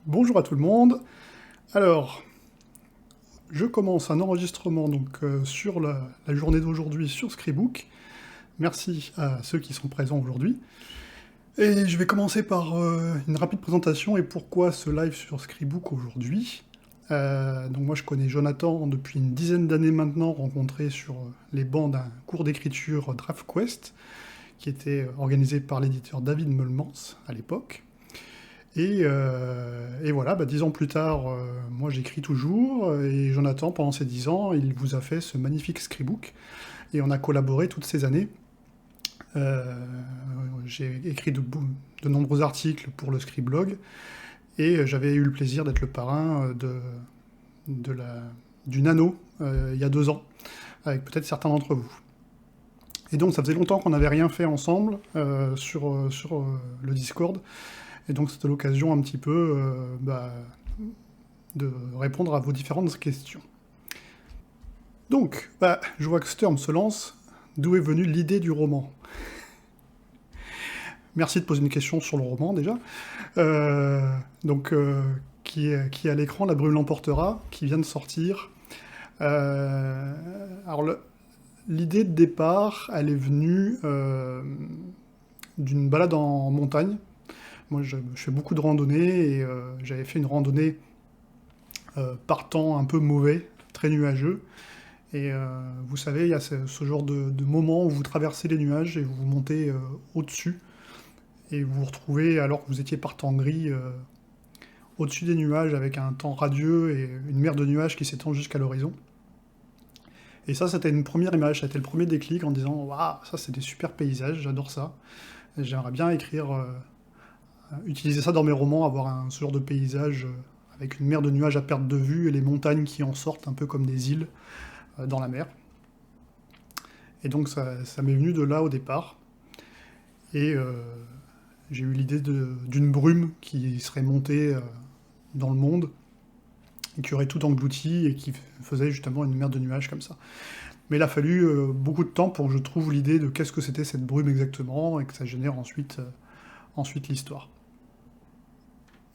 Bonjour à tout le monde. Alors, je commence un enregistrement sur la journée d'aujourd'hui sur Scribook. Merci à ceux qui sont présents aujourd'hui. Et je vais commencer par une rapide présentation et pourquoi ce live sur Scribook aujourd'hui. Donc moi je connais Jonathan depuis une dizaine d'années maintenant, rencontré sur les bancs d'un cours d'écriture DraftQuest, qui était organisé par l'éditeur David Meulmans à l'époque. Et voilà, 10 ans plus tard, moi j'écris toujours, et Jonathan, pendant ces 10 ans, il vous a fait ce magnifique scribook, et on a collaboré toutes ces années. Euh, j'ai écrit de nombreux articles pour le Scriblog, et j'avais eu le plaisir d'être le parrain de la, du Nano il y a 2 ans, avec peut-être certains d'entre vous. Et donc ça faisait longtemps qu'on n'avait rien fait ensemble sur le Discord, et donc c'était l'occasion un petit peu de répondre à vos différentes questions. Donc, je vois que Sturm se lance. D'où est venue l'idée du roman? Merci de poser une question sur le roman déjà. Euh, donc, qui est à l'écran, La Brume l'emportera, qui vient de sortir. Alors, l'idée de départ, elle est venue d'une balade en montagne. Moi, je fais beaucoup de randonnées et j'avais fait une randonnée par temps un peu mauvais, très nuageux. Et vous savez, il y a ce genre de moment où vous traversez les nuages et vous montez au-dessus. Et vous vous retrouvez, alors que vous étiez par temps gris, au-dessus des nuages avec un temps radieux et une mer de nuages qui s'étend jusqu'à l'horizon. Et ça, c'était une première image, ça a été le premier déclic en disant waouh, ça c'est des super paysages, j'adore ça. Et j'aimerais bien écrire, utiliser ça dans mes romans, avoir ce genre de paysage avec une mer de nuages à perte de vue et les montagnes qui en sortent un peu comme des îles dans la mer. Et donc ça m'est venu de là au départ. Et j'ai eu l'idée d'une brume qui serait montée dans le monde, et qui aurait tout englouti et qui faisait justement une mer de nuages comme ça. Mais il a fallu beaucoup de temps pour que je trouve l'idée de qu'est-ce que c'était cette brume exactement et que ça génère ensuite l'histoire.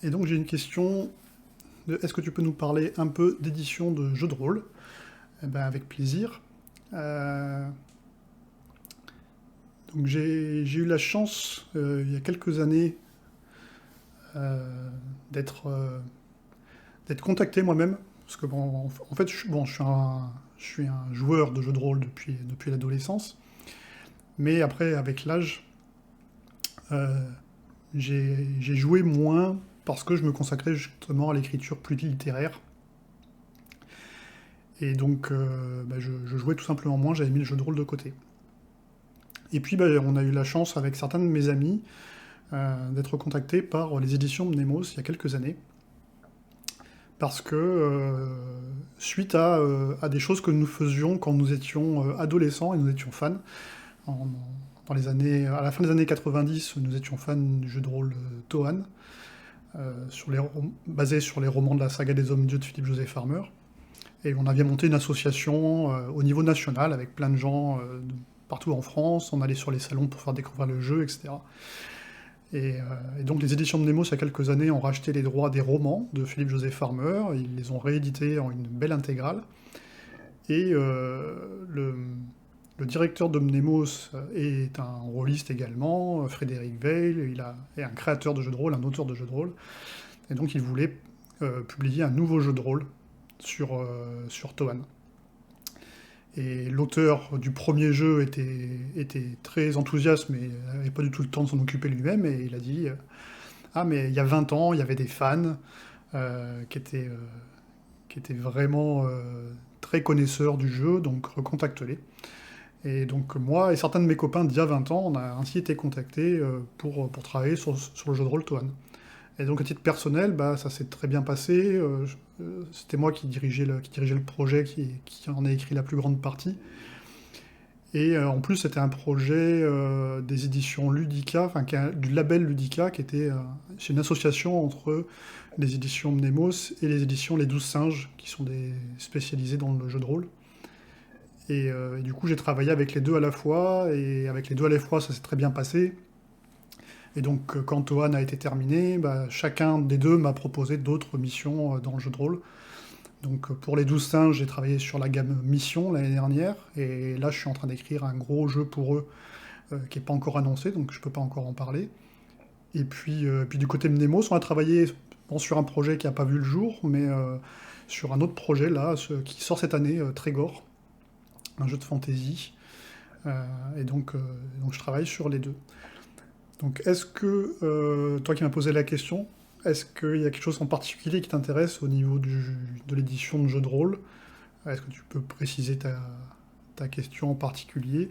Et donc j'ai une question de est-ce que tu peux nous parler un peu d'édition de jeux de rôle? Eh ben, avec plaisir. Euh, donc j'ai eu la chance, il y a quelques années, euh, d'être d'être contacté moi-même. Parce que bon, en fait, je suis un joueur de jeux de rôle depuis l'adolescence. Mais après, avec l'âge, euh, j'ai joué moins parce que je me consacrais justement à l'écriture plus littéraire. Et donc, je jouais tout simplement moins, j'avais mis le jeu de rôle de côté. Et puis, on a eu la chance, avec certains de mes amis, d'être contactés par les éditions Mnemos il y a quelques années. Parce que, suite à des choses que nous faisions quand nous étions adolescents et nous étions fans, en- à la fin des années 90, nous étions fans du jeu de rôle Tohan, basé sur les romans de la saga des Hommes-Dieux de Philippe Joseph Farmer. Et on avait monté une association au niveau national avec plein de gens partout en France. On allait sur les salons pour faire découvrir le jeu, etc. Et donc les éditions de Nemos, il y a quelques années, ont racheté les droits des romans de Philippe Joseph Farmer. Ils les ont réédités en une belle intégrale. Et le directeur de Mnemos est un rôliste également, Frédéric Veil. Est un créateur de jeux de rôle, un auteur de jeux de rôle. Et donc il voulait publier un nouveau jeu de rôle sur Tohan. Et l'auteur du premier jeu était très enthousiaste, mais n'avait pas du tout le temps de s'en occuper lui-même, et il a dit ah, mais il y a 20 ans, il y avait des fans qui étaient vraiment très connaisseurs du jeu, donc recontacte-les. Et donc moi et certains de mes copains d'il y a 20 ans, on a ainsi été contactés pour travailler sur le jeu de rôle Tohan. Et donc à titre personnel, ça s'est très bien passé. C'était moi qui dirigeais le projet, qui en a écrit la plus grande partie. Et en plus, c'était un projet des éditions Ludica, enfin du label Ludica, qui était c'est une association entre les éditions Mnemos et les éditions Les 12 Singes, qui sont spécialisées dans le jeu de rôle. Et du coup, j'ai travaillé avec les deux à la fois, et avec les deux à la fois, ça s'est très bien passé. Et donc, quand Toan a été terminé, chacun des deux m'a proposé d'autres missions dans le jeu de rôle. Donc, pour les 12 singes, j'ai travaillé sur la gamme Mission l'année dernière, et là, je suis en train d'écrire un gros jeu pour eux qui n'est pas encore annoncé, donc je ne peux pas encore en parler. Et puis du côté Mnemos, on a travaillé sur un projet qui n'a pas vu le jour, mais sur un autre projet là, qui sort cette année, Trégor, un jeu de fantasy. Et donc je travaille sur les deux. Donc est-ce que, toi qui m'as posé la question, est-ce qu'il y a quelque chose en particulier qui t'intéresse au niveau de l'édition de jeux de rôle? Est-ce que tu peux préciser ta question en particulier?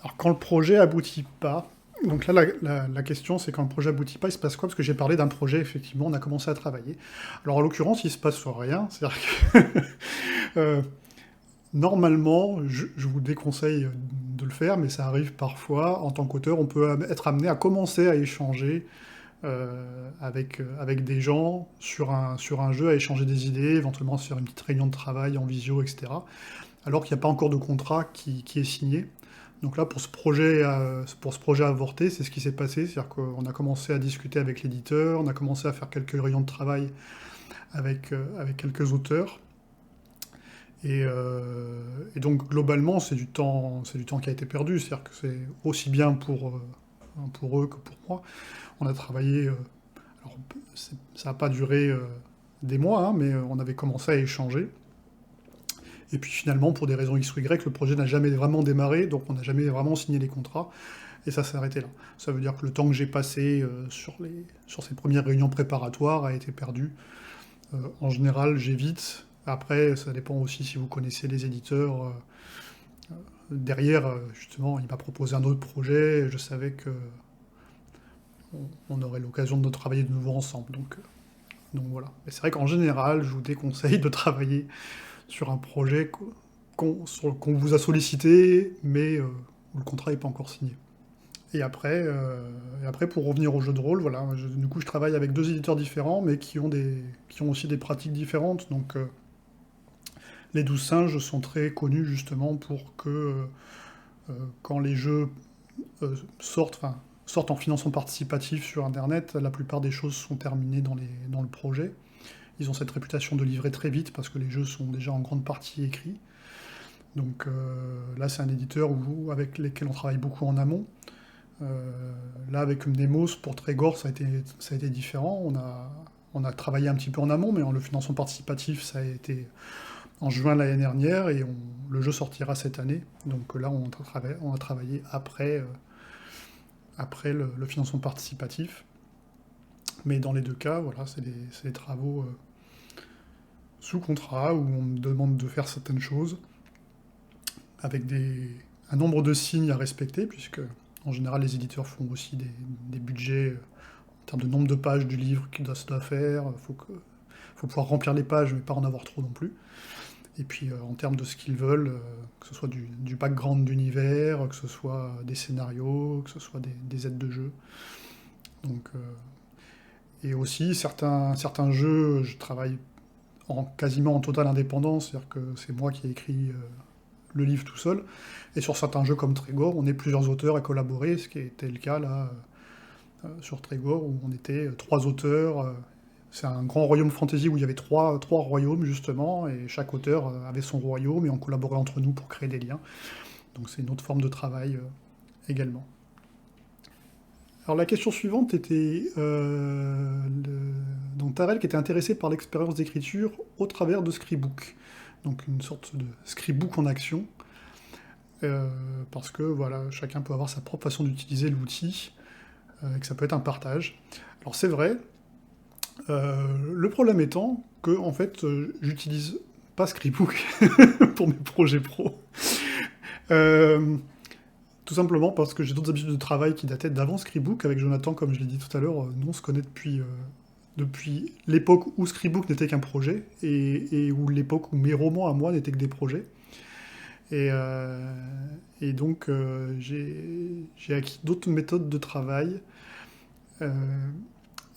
Alors quand le projet aboutit pas, donc là la question c'est quand le projet aboutit pas, il se passe quoi? Parce que j'ai parlé d'un projet, effectivement, on a commencé à travailler. Alors en l'occurrence, il se passe rien, c'est-à-dire que normalement, je vous déconseille de le faire, mais ça arrive parfois, en tant qu'auteur, on peut être amené à commencer à échanger avec des gens sur un jeu, à échanger des idées, éventuellement se faire une petite réunion de travail en visio, etc. Alors qu'il n'y a pas encore de contrat qui est signé. Donc là, pour ce projet avorté, c'est ce qui s'est passé. C'est-à-dire qu'on a commencé à discuter avec l'éditeur, on a commencé à faire quelques réunions de travail avec quelques auteurs. Et donc globalement, c'est du temps qui a été perdu. C'est-à-dire que c'est aussi bien pour eux que pour moi. On a travaillé. Alors, ça n'a pas duré des mois, hein, mais on avait commencé à échanger. Et puis finalement, pour des raisons X ou Y, le projet n'a jamais vraiment démarré, donc on n'a jamais vraiment signé les contrats, et ça s'est arrêté là. Ça veut dire que le temps que j'ai passé sur ces premières réunions préparatoires a été perdu. En général, j'évite. Après, ça dépend aussi si vous connaissez les éditeurs. Derrière, justement, il m'a proposé un autre projet, et je savais que on aurait l'occasion de travailler de nouveau ensemble. Donc voilà. Mais c'est vrai qu'en général, je vous déconseille de travailler sur un projet qu'on vous a sollicité, mais où le contrat n'est pas encore signé. Et après, pour revenir au jeu de rôle, voilà, du coup, je travaille avec deux éditeurs différents, mais qui ont aussi des pratiques différentes. Donc, les 12 singes sont très connus justement pour que, quand les jeux sortent en financement participatif sur Internet, la plupart des choses sont terminées dans le projet. Ils ont cette réputation de livrer très vite parce que les jeux sont déjà en grande partie écrits. Donc là, c'est un éditeur avec lequel on travaille beaucoup en amont. Là, avec Mnemos, pour Trégor, ça a été différent. On a travaillé un petit peu en amont, mais le financement participatif, ça a été en juin l'année dernière, et le jeu sortira cette année. Donc là, on a travaillé après le financement participatif. Mais dans les deux cas, voilà, c'est des travaux sous contrat, où on me demande de faire certaines choses, avec un nombre de signes à respecter, puisque en général les éditeurs font aussi des budgets en termes de nombre de pages du livre qu'ils doivent faire. Faut pouvoir remplir les pages, mais pas en avoir trop non plus. Et puis en termes de ce qu'ils veulent, que ce soit du background d'univers, que ce soit des scénarios, que ce soit des aides de jeu. Donc, et aussi, certains jeux, je travaille quasiment en totale indépendance, c'est-à-dire que c'est moi qui ai écrit le livre tout seul. Et sur certains jeux comme Trégor, on est plusieurs auteurs à collaborer, ce qui était le cas là sur Trégor, où on était trois auteurs. C'est un grand royaume fantasy où il y avait trois royaumes justement, et chaque auteur avait son royaume, et on collaborait entre nous pour créer des liens. Donc c'est une autre forme de travail également. Alors la question suivante était donc Tarel qui était intéressé par l'expérience d'écriture au travers de Scribook. Donc une sorte de Scribook en action. Parce que voilà, chacun peut avoir sa propre façon d'utiliser l'outil, et que ça peut être un partage. Alors c'est vrai, le problème étant que en fait, j'utilise pas Scribook pour mes projets pro. Tout simplement parce que j'ai d'autres habitudes de travail qui dataient d'avant Scribook. Avec Jonathan, comme je l'ai dit tout à l'heure, nous on se connaît depuis l'époque où Scribook n'était qu'un projet, et où l'époque où mes romans à moi n'étaient que des projets. Et donc j'ai acquis d'autres méthodes de travail, euh,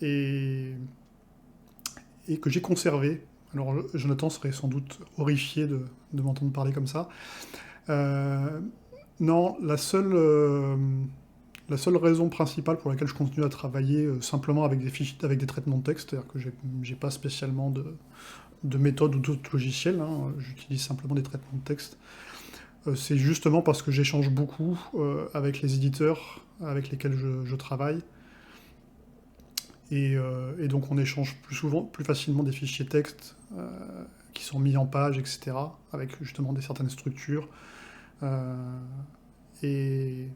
et, et que j'ai conservées. Alors Jonathan serait sans doute horrifié de m'entendre parler comme ça. Non, la seule raison principale pour laquelle je continue à travailler simplement avec des fichiers, avec des traitements de texte, c'est-à-dire que j'ai pas spécialement de méthode ou d'autres logiciels, hein, j'utilise simplement des traitements de texte. C'est justement parce que j'échange beaucoup avec les éditeurs avec lesquels je travaille. Et donc on échange plus souvent, plus facilement des fichiers texte qui sont mis en page, etc., avec justement des certaines structures. Euh, et,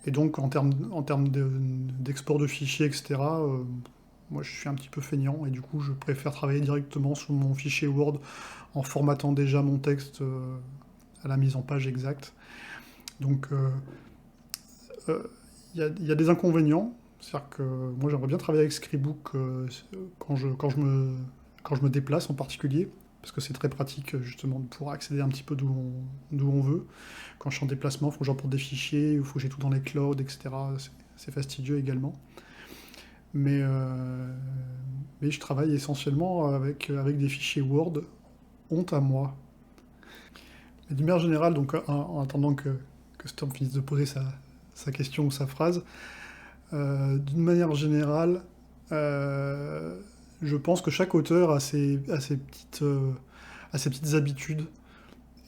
et donc en termes d'export de fichiers, etc., moi je suis un petit peu feignant et du coup je préfère travailler directement sur mon fichier Word en formatant déjà mon texte à la mise en page exacte. Donc il y a des inconvénients. C'est-à-dire que moi j'aimerais bien travailler avec Scribook quand je me déplace en particulier, parce que c'est très pratique justement de pouvoir accéder un petit peu d'où on veut. Quand je suis en déplacement, il faut que j'emporte des fichiers, il faut que j'ai tout dans les clouds, etc. C'est fastidieux également. Mais je travaille essentiellement avec des fichiers Word. Honte à moi. Mais d'une manière générale, donc en attendant que Storm finisse de poser sa question ou sa phrase, d'une manière générale, euh, je pense que chaque auteur a ses petites habitudes.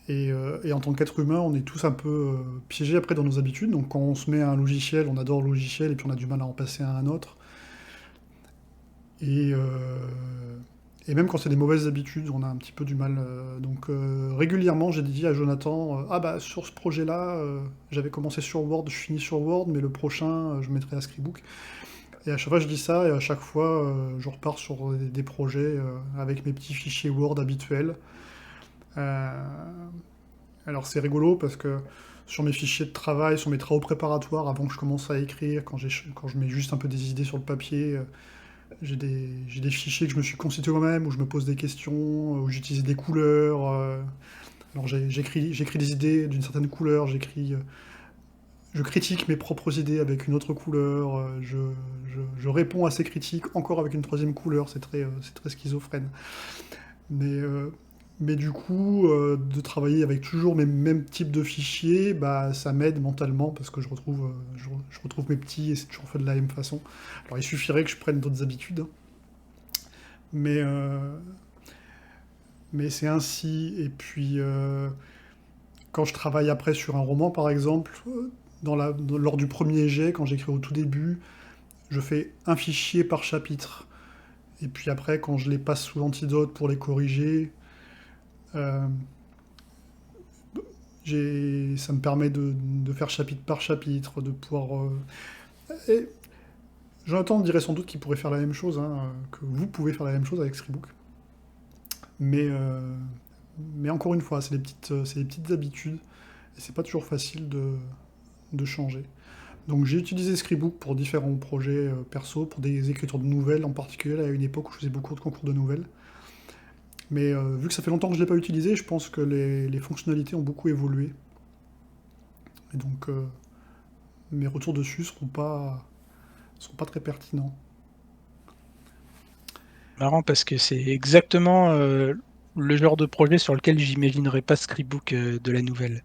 Et en tant qu'être humain, on est tous un peu piégés après dans nos habitudes. Donc quand on se met à un logiciel, on adore le logiciel et puis on a du mal à en passer à un autre. Et, et même quand c'est des mauvaises habitudes, on a un petit peu du mal. Donc régulièrement, j'ai dit à Jonathan, ah bah sur ce projet-là, j'avais commencé sur Word, je finis sur Word, mais le prochain, je mettrai à Scribook. Et à chaque fois, je dis ça, et à chaque fois, je repars sur des projets avec mes petits fichiers Word habituels. Euh, alors c'est rigolo parce que sur mes fichiers de travail, sur mes travaux préparatoires, avant que je commence à écrire, quand je mets juste un peu des idées sur le papier, j'ai des fichiers que je me suis constitué moi-même, où je me pose des questions, où j'utilise des couleurs. Alors j'écris des idées d'une certaine couleur, je critique mes propres idées avec une autre couleur, je réponds à ces critiques encore avec une troisième couleur, c'est très schizophrène. Mais, euh, mais du coup, de travailler avec toujours mes mêmes types de fichiers, bah, ça m'aide mentalement parce que je retrouve mes petits et c'est toujours fait de la même façon. Alors il suffirait que je prenne d'autres habitudes, hein, mais, euh, mais c'est ainsi. Et puis, quand je travaille après sur un roman, par exemple, lors du premier jet, quand j'écris au tout début, je fais un fichier par chapitre. Et puis après, quand je les passe sous l'antidote pour les corriger, euh, ça me permet de faire chapitre par chapitre, de pouvoir. Et Jonathan dirait sans doute qu'il pourrait faire la même chose, hein, que vous pouvez faire la même chose avec Scribook. Mais, euh, mais encore une fois, c'est des petites habitudes et c'est pas toujours facile de changer. Donc j'ai utilisé Scribook pour différents projets perso, pour des écritures de nouvelles en particulier, à une époque où je faisais beaucoup de concours de nouvelles. Mais vu que ça fait longtemps que je ne l'ai pas utilisé, je pense que les fonctionnalités ont beaucoup évolué. Et donc mes retours dessus seront pas très pertinents. Marrant parce que c'est exactement le genre de projet sur lequel j'imaginerais pas Scribook de la nouvelle.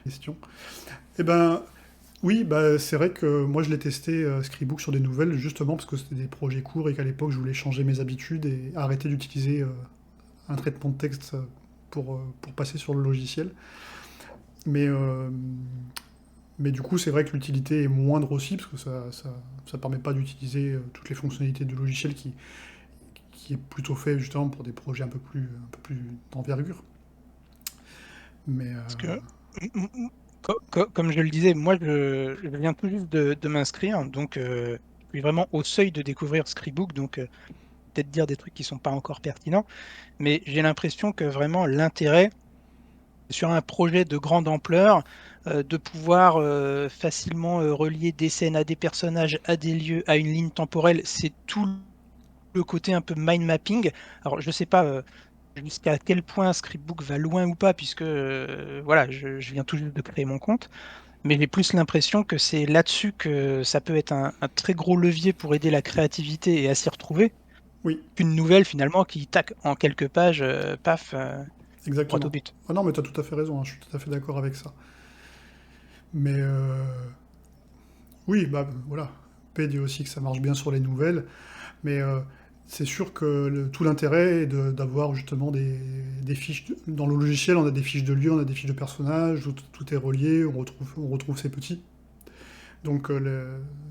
Question. Eh ben oui, bah, c'est vrai que moi je l'ai testé Scribook sur des nouvelles justement parce que c'était des projets courts et qu'à l'époque je voulais changer mes habitudes et arrêter d'utiliser un traitement de texte pour passer sur le logiciel. Mais, euh, mais du coup, c'est vrai que l'utilité est moindre aussi, parce que ça permet pas d'utiliser toutes les fonctionnalités du logiciel qui est plutôt fait justement pour des projets un peu plus d'envergure. Mais Parce que, comme je le disais, moi, je viens tout juste de m'inscrire, donc je suis vraiment au seuil de découvrir Scribook, donc peut-être dire des trucs qui sont pas encore pertinents, mais j'ai l'impression que vraiment l'intérêt sur un projet de grande ampleur, de pouvoir facilement relier des scènes à des personnages, à des lieux, à une ligne temporelle, c'est tout le côté un peu mind mapping. Alors, je ne sais pas jusqu'à quel point Scriptbook va loin ou pas, puisque voilà, je viens tout juste de créer mon compte, mais j'ai plus l'impression que c'est là-dessus que ça peut être un très gros levier pour aider la créativité et à s'y retrouver, oui, qu'une nouvelle finalement qui, tac, en quelques pages, paf, droit au exactement. but. Ah non, mais tu as tout à fait raison, hein, je suis tout à fait d'accord avec ça. Mais oui, bah voilà. P dit aussi que ça marche bien sur les nouvelles, mais c'est sûr que tout l'intérêt est d'avoir justement des fiches. Dans le logiciel, on a des fiches de lieux, on a des fiches de personnages, tout est relié, on retrouve ces petits. Donc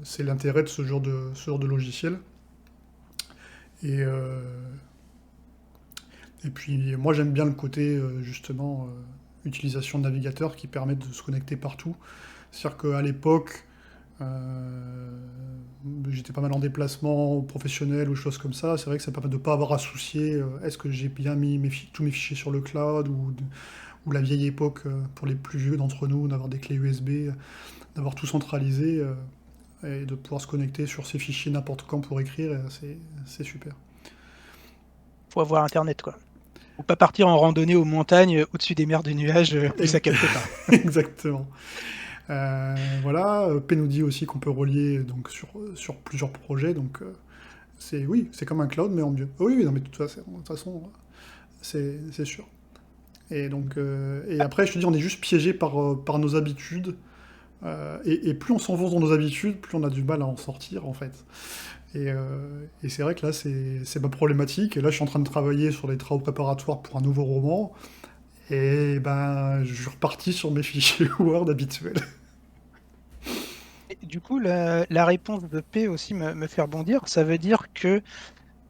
c'est l'intérêt de ce genre de logiciel. Et, euh, et puis moi j'aime bien le côté justement utilisation de navigateur qui permet de se connecter partout. C'est-à-dire qu'à l'époque, euh, j'étais pas mal en déplacement professionnel ou choses comme ça. C'est vrai que ça permet de ne pas avoir à soucier est-ce que j'ai bien mis tous mes fichiers sur le cloud ou la vieille époque pour les plus vieux d'entre nous, d'avoir des clés USB, d'avoir tout centralisé et de pouvoir se connecter sur ces fichiers n'importe quand pour écrire, c'est super. Faut avoir Internet, quoi. Faut pas partir en randonnée aux montagnes au-dessus des mers de nuages où ça capte pas. Exactement. Voilà, P nous dit aussi qu'on peut relier donc, sur plusieurs projets, donc oui, c'est comme un cloud, mais en mieux. Oui, oui, non, mais de toute façon, c'est sûr. Et donc, et après, je te dis, on est juste piégé par nos habitudes, et plus on s'enfonce dans nos habitudes, plus on a du mal à en sortir, en fait. Et c'est vrai que là, c'est ma problématique. Et là, je suis en train de travailler sur les travaux préparatoires pour un nouveau roman, et ben, je suis reparti sur mes fichiers Word habituels. Et du coup, la réponse de P aussi me fait rebondir. Ça veut dire que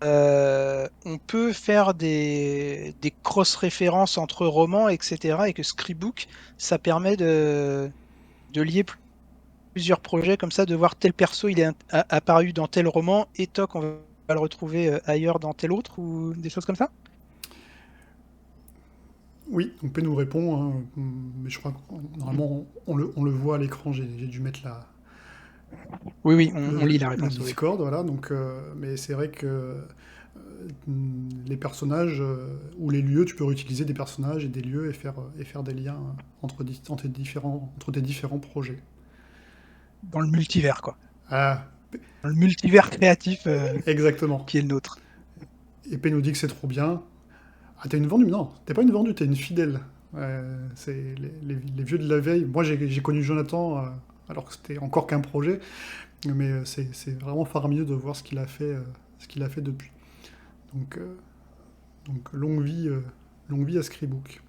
on peut faire des cross-références entre romans, etc. Et que Scribook, ça permet de lier plusieurs projets comme ça, de voir tel perso, il est apparu dans tel roman, et toc, on va le retrouver ailleurs dans tel autre, ou des choses comme ça? Oui, donc P nous répond, hein, mais je crois que normalement on le voit à l'écran, j'ai dû mettre Oui, oui, on lit la le réponse, oui. Discord, voilà, donc, mais c'est vrai que les personnages ou les lieux, tu peux réutiliser des personnages et des lieux et faire des liens entre tes différents projets. Dans le multivers, quoi. Ah, Dans le multivers créatif exactement. qui est le nôtre. Et P nous dit que c'est trop bien. Ah, t'es une vendue? Non, t'es pas une vendue, t'es une fidèle. C'est les vieux de la veille. Moi, j'ai connu Jonathan alors que c'était encore qu'un projet, mais c'est vraiment faramineux de voir ce qu'il a fait depuis. Donc, longue vie à Scribook.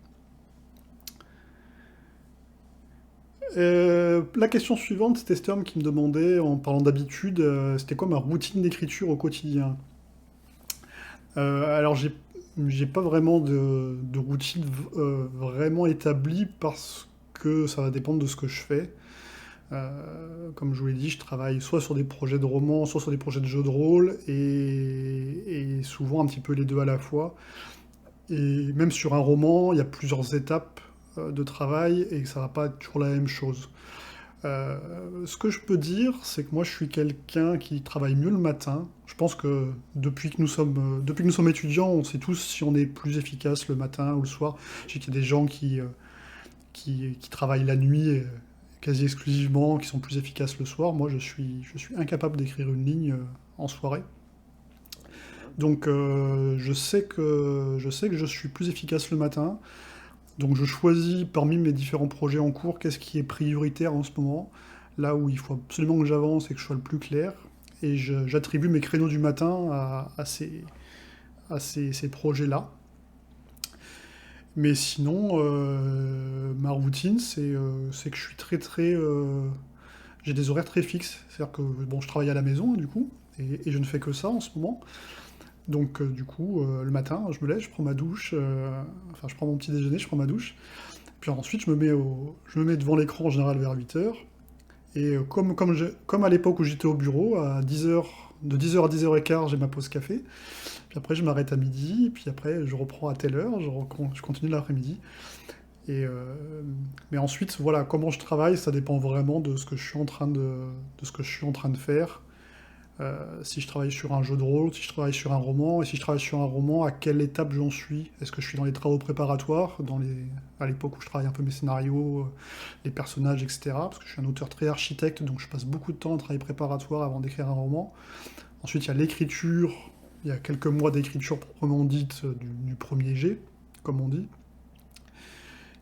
La question suivante, c'était Storm qui me demandait, en parlant d'habitude, c'était quoi ma routine d'écriture au quotidien. Alors, j'ai pas vraiment de routine vraiment établie parce que ça va dépendre de ce que je fais. Comme je vous l'ai dit, je travaille soit sur des projets de romans, soit sur des projets de jeux de rôle, et souvent un petit peu les deux à la fois. Et même sur un roman, il y a plusieurs étapes de travail et ça va pas être toujours la même chose. Ce que je peux dire, c'est que moi je suis quelqu'un qui travaille mieux le matin. Je pense que depuis que nous sommes étudiants, on sait tous si on est plus efficace le matin ou le soir. Je sais qu'il y a des gens qui travaillent la nuit quasi exclusivement, qui sont plus efficaces le soir. Moi je suis incapable d'écrire une ligne en soirée. Donc je sais que je suis plus efficace le matin. Donc je choisis parmi mes différents projets en cours qu'est-ce qui est prioritaire en ce moment, là où il faut absolument que j'avance et que je sois le plus clair. Et j'attribue mes créneaux du matin à ces projets-là. Mais sinon, ma routine, c'est que je suis très très... j'ai des horaires très fixes. C'est-à-dire que bon, je travaille à la maison, hein, du coup, et je ne fais que ça en ce moment. Donc du coup, le matin, je me lève, je prends ma douche, enfin je prends mon petit déjeuner, je prends ma douche. Puis ensuite, je me mets devant l'écran en général vers 8 heures. Et comme à l'époque où j'étais au bureau, à 10 heures, de 10 heures à 10 heures et quart, j'ai ma pause café. Puis après, je m'arrête à midi. Puis après, je reprends à telle heure. Je continue l'après-midi. Mais ensuite, voilà, comment je travaille, ça dépend vraiment de ce que je suis en train de faire. Si je travaille sur un jeu de rôle, si je travaille sur un roman, et si je travaille sur un roman, à quelle étape j'en suis? Est-ce que je suis dans les travaux préparatoires, à l'époque où je travaille un peu mes scénarios, les personnages, etc. Parce que je suis un auteur très architecte, donc je passe beaucoup de temps en travail préparatoire avant d'écrire un roman. Ensuite, il y a l'écriture, il y a quelques mois d'écriture proprement dite du premier jet, comme on dit.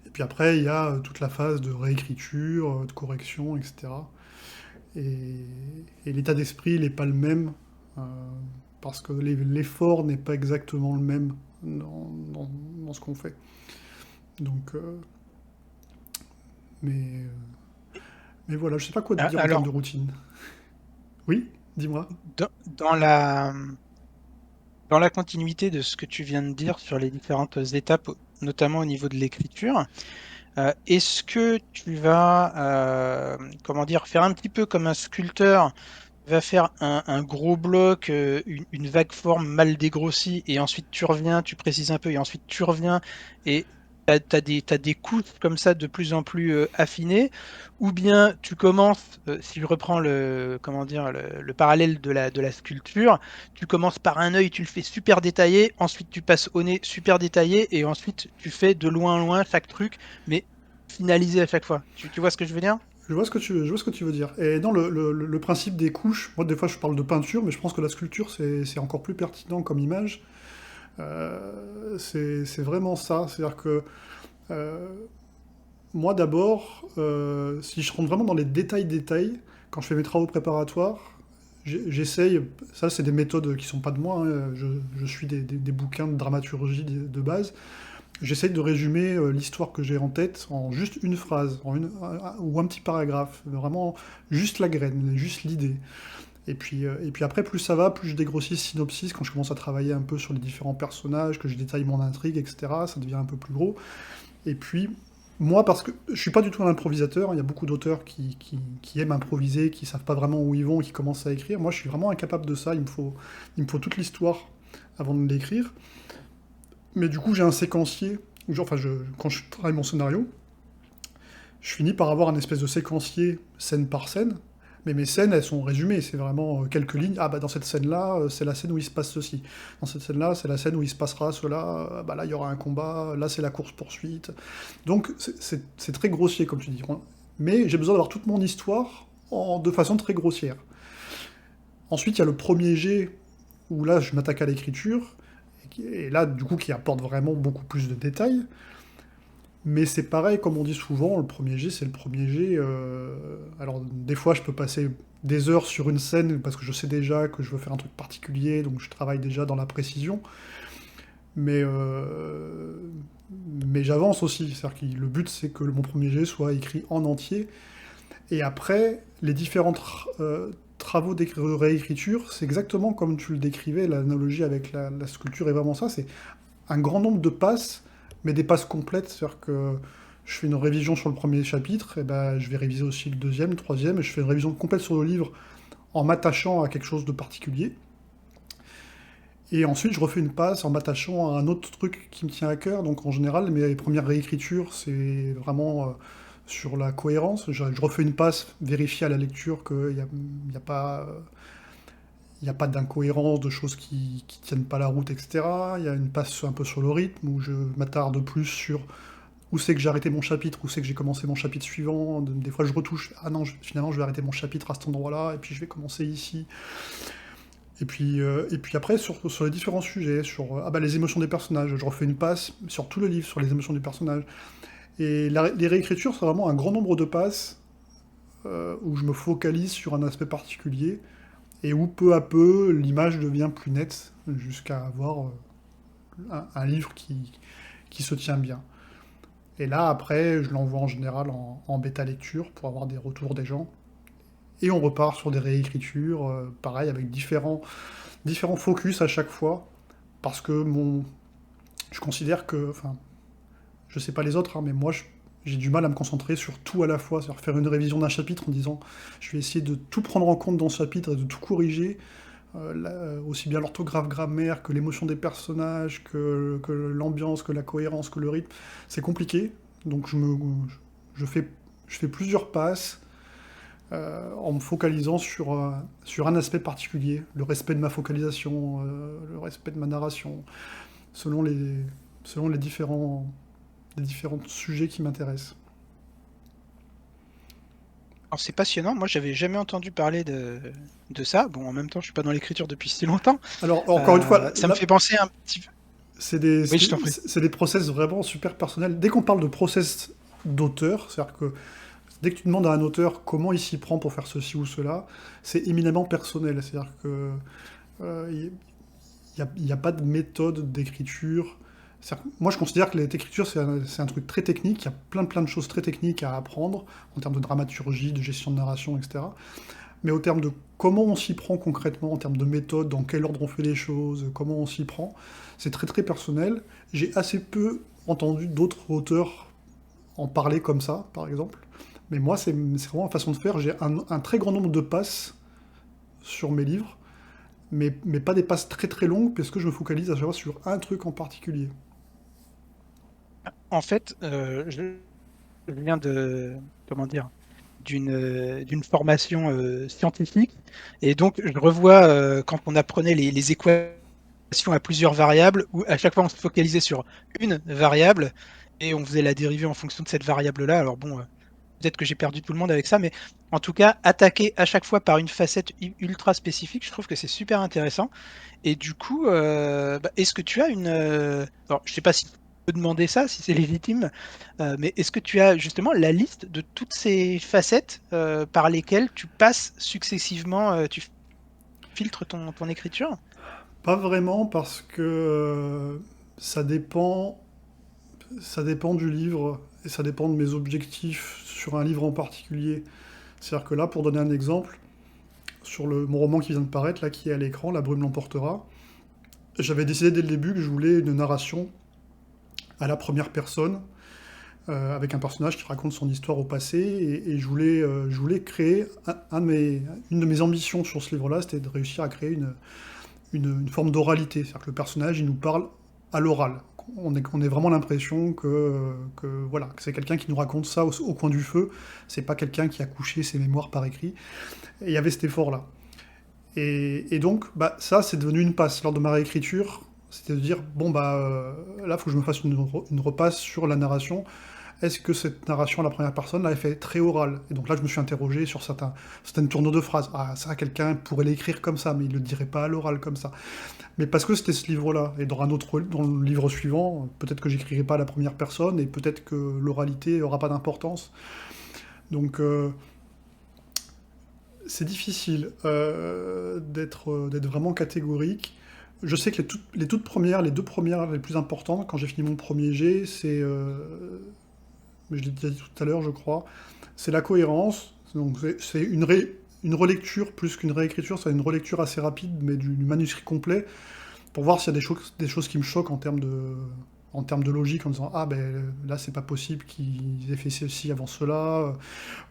Et puis après, il y a toute la phase de réécriture, de correction, etc. Et, et l'état d'esprit, il n'est pas le même, euh, parce que l'effort n'est pas exactement le même dans ce qu'on fait. Donc, mais, mais voilà, je sais pas quoi te dire en termes de Alors, routine. Oui, dis-moi. dans, dans la, dans la continuité de ce que tu viens de dire sur les différentes étapes, notamment au niveau de l'écriture, est-ce que tu vas, comment dire, faire un petit peu comme un sculpteur va faire un gros bloc, une vague forme mal dégrossie, et ensuite tu reviens, tu précises un peu, et ensuite tu reviens, et t'as des couches comme ça de plus en plus affinées, ou bien tu commences, si je reprends le, comment dire, le parallèle de la sculpture, tu commences par un œil, tu le fais super détaillé, ensuite tu passes au nez super détaillé, et ensuite tu fais de loin en loin chaque truc, mais finalisé à chaque fois. Tu vois ce que je veux dire? Je vois ce que tu veux dire. Et dans le principe des couches, moi des fois je parle de peinture, mais je pense que la sculpture c'est encore plus pertinent comme image. C'est vraiment ça. C'est-à-dire que euh, moi d'abord, si je rentre vraiment dans les détails, quand je fais mes travaux préparatoires, j'essaye, ça c'est des méthodes qui sont pas de moi, hein, je suis des bouquins de dramaturgie de base, j'essaye de résumer l'histoire que j'ai en tête en juste une phrase, ou un petit paragraphe, vraiment juste la graine, juste l'idée. Et puis après, plus ça va, plus je dégrossis le synopsis, quand je commence à travailler un peu sur les différents personnages, que je détaille mon intrigue, etc., ça devient un peu plus gros. Et puis, moi, parce que je suis pas du tout un improvisateur, il y a beaucoup d'auteurs qui aiment improviser, qui savent pas vraiment où ils vont, qui commencent à écrire. Moi, je suis vraiment incapable de ça, il me faut toute l'histoire avant de l'écrire. Mais du coup, j'ai un séquencier, enfin, quand je travaille mon scénario, je finis par avoir un espèce de séquencier scène par scène, mais mes scènes, elles sont résumées, c'est vraiment quelques lignes. Ah bah dans cette scène-là, c'est la scène où il se passe ceci. Dans cette scène-là, c'est la scène où il se passera cela. Bah là, il y aura un combat. Là, c'est la course-poursuite. Donc c'est très grossier, comme tu dis. Mais j'ai besoin d'avoir toute mon histoire de façon très grossière. Ensuite, il y a le premier jet, où là, je m'attaque à l'écriture, et là, du coup, qui apporte vraiment beaucoup plus de détails. Mais c'est pareil, comme on dit souvent, le premier jet, c'est le premier jet. Alors, des fois, je peux passer des heures sur une scène parce que je sais déjà que je veux faire un truc particulier, donc je travaille déjà dans la précision. Mais, euh, mais j'avance aussi. C'est-à-dire que le but, c'est que mon premier jet soit écrit en entier. Et après, les différents travaux de réécriture, c'est exactement comme tu le décrivais, l'analogie avec la sculpture est vraiment ça. C'est un grand nombre de passes, mais des passes complètes. C'est-à-dire que je fais une révision sur le premier chapitre, et ben, je vais réviser aussi le deuxième, le troisième, et je fais une révision complète sur le livre en m'attachant à quelque chose de particulier. Et ensuite, je refais une passe en m'attachant à un autre truc qui me tient à cœur. Donc en général, mes premières réécritures, c'est vraiment sur la cohérence. Je refais une passe, vérifier à la lecture qu'il n'y a, il y a pas... il n'y a pas d'incohérence, de choses qui tiennent pas la route, etc. Il y a une passe un peu sur le rythme, où je m'attarde plus sur où c'est que j'ai arrêté mon chapitre, où c'est que j'ai commencé mon chapitre suivant. Des fois, je retouche. Ah non, finalement, je vais arrêter mon chapitre à cet endroit-là, et puis je vais commencer ici. Et puis après, sur les différents sujets, sur ah bah, les émotions des personnages, je refais une passe sur tout le livre, sur les émotions des personnages. Et les réécritures, c'est vraiment un grand nombre de passes où je me focalise sur un aspect particulier et où peu à peu l'image devient plus nette jusqu'à avoir un livre qui se tient bien. Et là, après, je l'envoie en général en bêta lecture pour avoir des retours des gens. Et on repart sur des réécritures, pareil, avec différents focus à chaque fois. Parce que je considère que, enfin, je sais pas les autres, hein, mais moi, j'ai du mal à me concentrer sur tout à la fois. C'est-à-dire faire une révision d'un chapitre en disant, je vais essayer de tout prendre en compte dans ce chapitre et de tout corriger. Aussi bien l'orthographe, grammaire, que l'émotion des personnages, que l'ambiance, que la cohérence, que le rythme. C'est compliqué, donc je fais, je fais plusieurs passes en me focalisant sur un aspect particulier, le respect de ma focalisation, le respect de ma narration, selon selon les différents sujets qui m'intéressent. Alors c'est passionnant, moi j'avais jamais entendu parler de ça. Bon, en même temps, je suis pas dans l'écriture depuis si longtemps. Alors, encore une fois, Ça me fait penser un petit peu. Oui, je t'en prie. c'est des process vraiment super personnels. Dès qu'on parle de process d'auteur, c'est-à-dire que dès que tu demandes à un auteur comment il s'y prend pour faire ceci ou cela, c'est éminemment personnel. C'est-à-dire que il n'y a pas de méthode d'écriture. Moi, je considère que l'écriture, c'est un truc très technique. Il y a plein de choses très techniques à apprendre en termes de dramaturgie, de gestion de narration, etc. Mais au terme de comment on s'y prend concrètement, en termes de méthode, dans quel ordre on fait les choses, comment on s'y prend, c'est très très personnel. J'ai assez peu entendu d'autres auteurs en parler comme ça, par exemple. Mais moi, c'est vraiment ma façon de faire. J'ai un très grand nombre de passes sur mes livres, mais pas des passes très très longues, parce que je me focalise à chaque fois sur un truc en particulier. En fait, je viens comment dire, d'une formation scientifique, et donc je revois quand on apprenait les équations à plusieurs variables, où à chaque fois on se focalisait sur une variable et on faisait la dérivée en fonction de cette variable-là. Alors bon, peut-être que j'ai perdu tout le monde avec ça, mais en tout cas, attaquer à chaque fois par une facette ultra spécifique, je trouve que c'est super intéressant. Et du coup, bah, est-ce que tu as alors, je sais pas si tu peux demander ça, si c'est légitime, mais est-ce que tu as justement la liste de toutes ces facettes par lesquelles tu passes successivement, tu filtres ton écriture? Pas vraiment, parce que ça dépend, ça dépend du livre, et ça dépend de mes objectifs sur un livre en particulier. C'est-à-dire que là, pour donner un exemple, sur mon roman qui vient de paraître, là, qui est à l'écran, La brume l'emportera, j'avais décidé dès le début que je voulais une narration à la première personne, avec un personnage qui raconte son histoire au passé, et je voulais créer une de mes ambitions sur ce livre-là, c'était de réussir à créer une forme d'oralité, c'est-à-dire que le personnage, il nous parle à l'oral. On a vraiment l'impression voilà, que c'est quelqu'un qui nous raconte ça au coin du feu, c'est pas quelqu'un qui a couché ses mémoires par écrit, et il y avait cet effort-là. Et donc, bah, ça, c'est devenu une passe lors de ma réécriture. C'était de dire, bon, bah, là, il faut que je me fasse une repasse sur la narration. Est-ce que cette narration à la première personne, là, elle fait très orale? Et donc là, je me suis interrogé sur certaines tournures de phrases. Ah, ça, quelqu'un pourrait l'écrire comme ça, mais il le dirait pas à l'oral comme ça. Mais parce que c'était ce livre-là. Et dans le livre suivant, peut-être que j'écrirai pas à la première personne, et peut-être que l'oralité aura pas d'importance. Donc, c'est difficile d'être vraiment catégorique. Je sais que les toutes premières, les deux premières les plus importantes, quand j'ai fini mon premier jet, je l'ai déjà dit tout à l'heure, je crois, c'est la cohérence. Donc c'est une relecture plus qu'une réécriture, c'est une relecture assez rapide, mais du manuscrit complet, pour voir s'il y a des choses qui me choquent en termes de logique, en disant ah ben là c'est pas possible qu'ils aient fait ceci avant cela,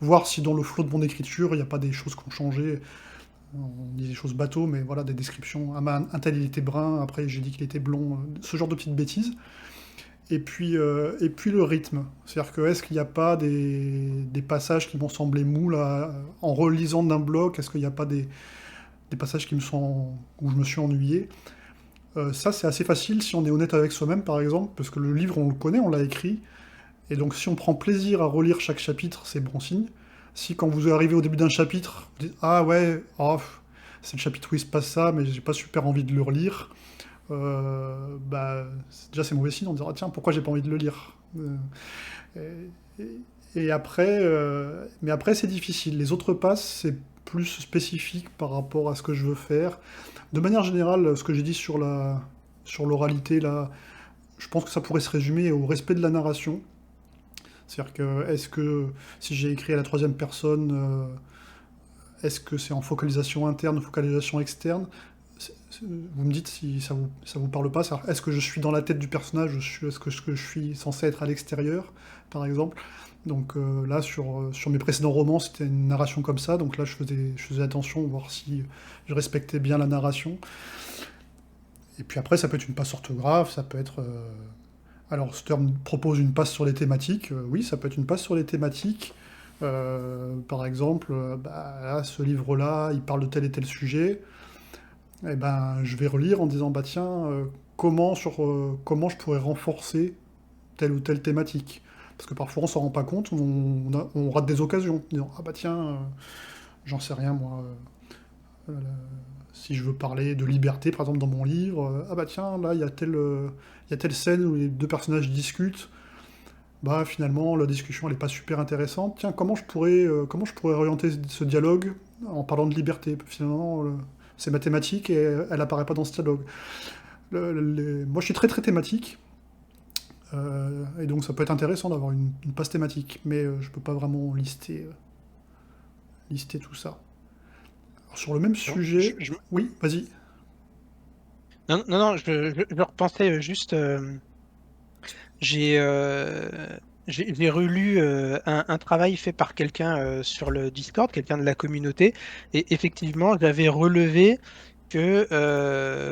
voir si dans le flot de mon écriture il n'y a pas des choses qui ont changé. On dit des choses bateaux, mais voilà, des descriptions. Ah, ben, un tel il était brun, après j'ai dit qu'il était blond, ce genre de petites bêtises. Et puis le rythme. C'est-à-dire que est-ce qu'il n'y a pas des passages qui m'ont semblé mous là, en relisant d'un bloc, est-ce qu'il n'y a pas des passages où je me suis ennuyé? Ça, c'est assez facile si on est honnête avec soi-même, par exemple, parce que le livre, on le connaît, on l'a écrit, et donc si on prend plaisir à relire chaque chapitre, c'est bon signe. Si quand vous arrivez au début d'un chapitre, vous dites ah ouais, oh, c'est le chapitre où il se passe ça, mais j'ai pas super envie de le relire, bah déjà c'est mauvais signe, on dira tiens pourquoi j'ai pas envie de le lire. Et après, mais après c'est difficile. Les autres passes c'est plus spécifique par rapport à ce que je veux faire. De manière générale, ce que j'ai dit sur l'oralité là, je pense que ça pourrait se résumer au respect de la narration. C'est-à-dire que, est-ce que si j'ai écrit à la troisième personne, est-ce que c'est en focalisation interne ou focalisation externe? Vous me dites si ça vous parle pas. Est-ce que je suis dans la tête du personnage? Est-ce que je suis censé être à l'extérieur, par exemple? Donc là, sur mes précédents romans, c'était une narration comme ça. Donc là, je faisais attention, voir si je respectais bien la narration. Et puis après, ça peut être une passe orthographe, ça peut être... Alors, Stern propose une passe sur les thématiques. Oui, ça peut être une passe sur les thématiques. Par exemple, bah, là, ce livre-là, il parle de tel et tel sujet. Eh ben, je vais relire en disant, bah tiens, comment je pourrais renforcer telle ou telle thématique. Parce que parfois on s'en rend pas compte, on rate des occasions. En disant, ah bah tiens, j'en sais rien moi. Euh, Si je veux parler de liberté, par exemple, dans mon livre, ah bah tiens, là, il y a telle scène où les deux personnages discutent, bah finalement, la discussion, elle est pas super intéressante. Tiens, comment je pourrais orienter ce dialogue en parlant de liberté? Finalement, c'est mathématique et elle apparaît pas dans ce dialogue. Moi, je suis très très thématique, et donc ça peut être intéressant d'avoir une passe thématique, mais je peux pas vraiment lister tout ça. Alors, sur le même Non, sujet, oui, vas-y. non, non, non, je repensais juste. J'ai euh, j'ai relu un travail fait par quelqu'un sur le Discord, quelqu'un de la communauté, et effectivement, j'avais relevé que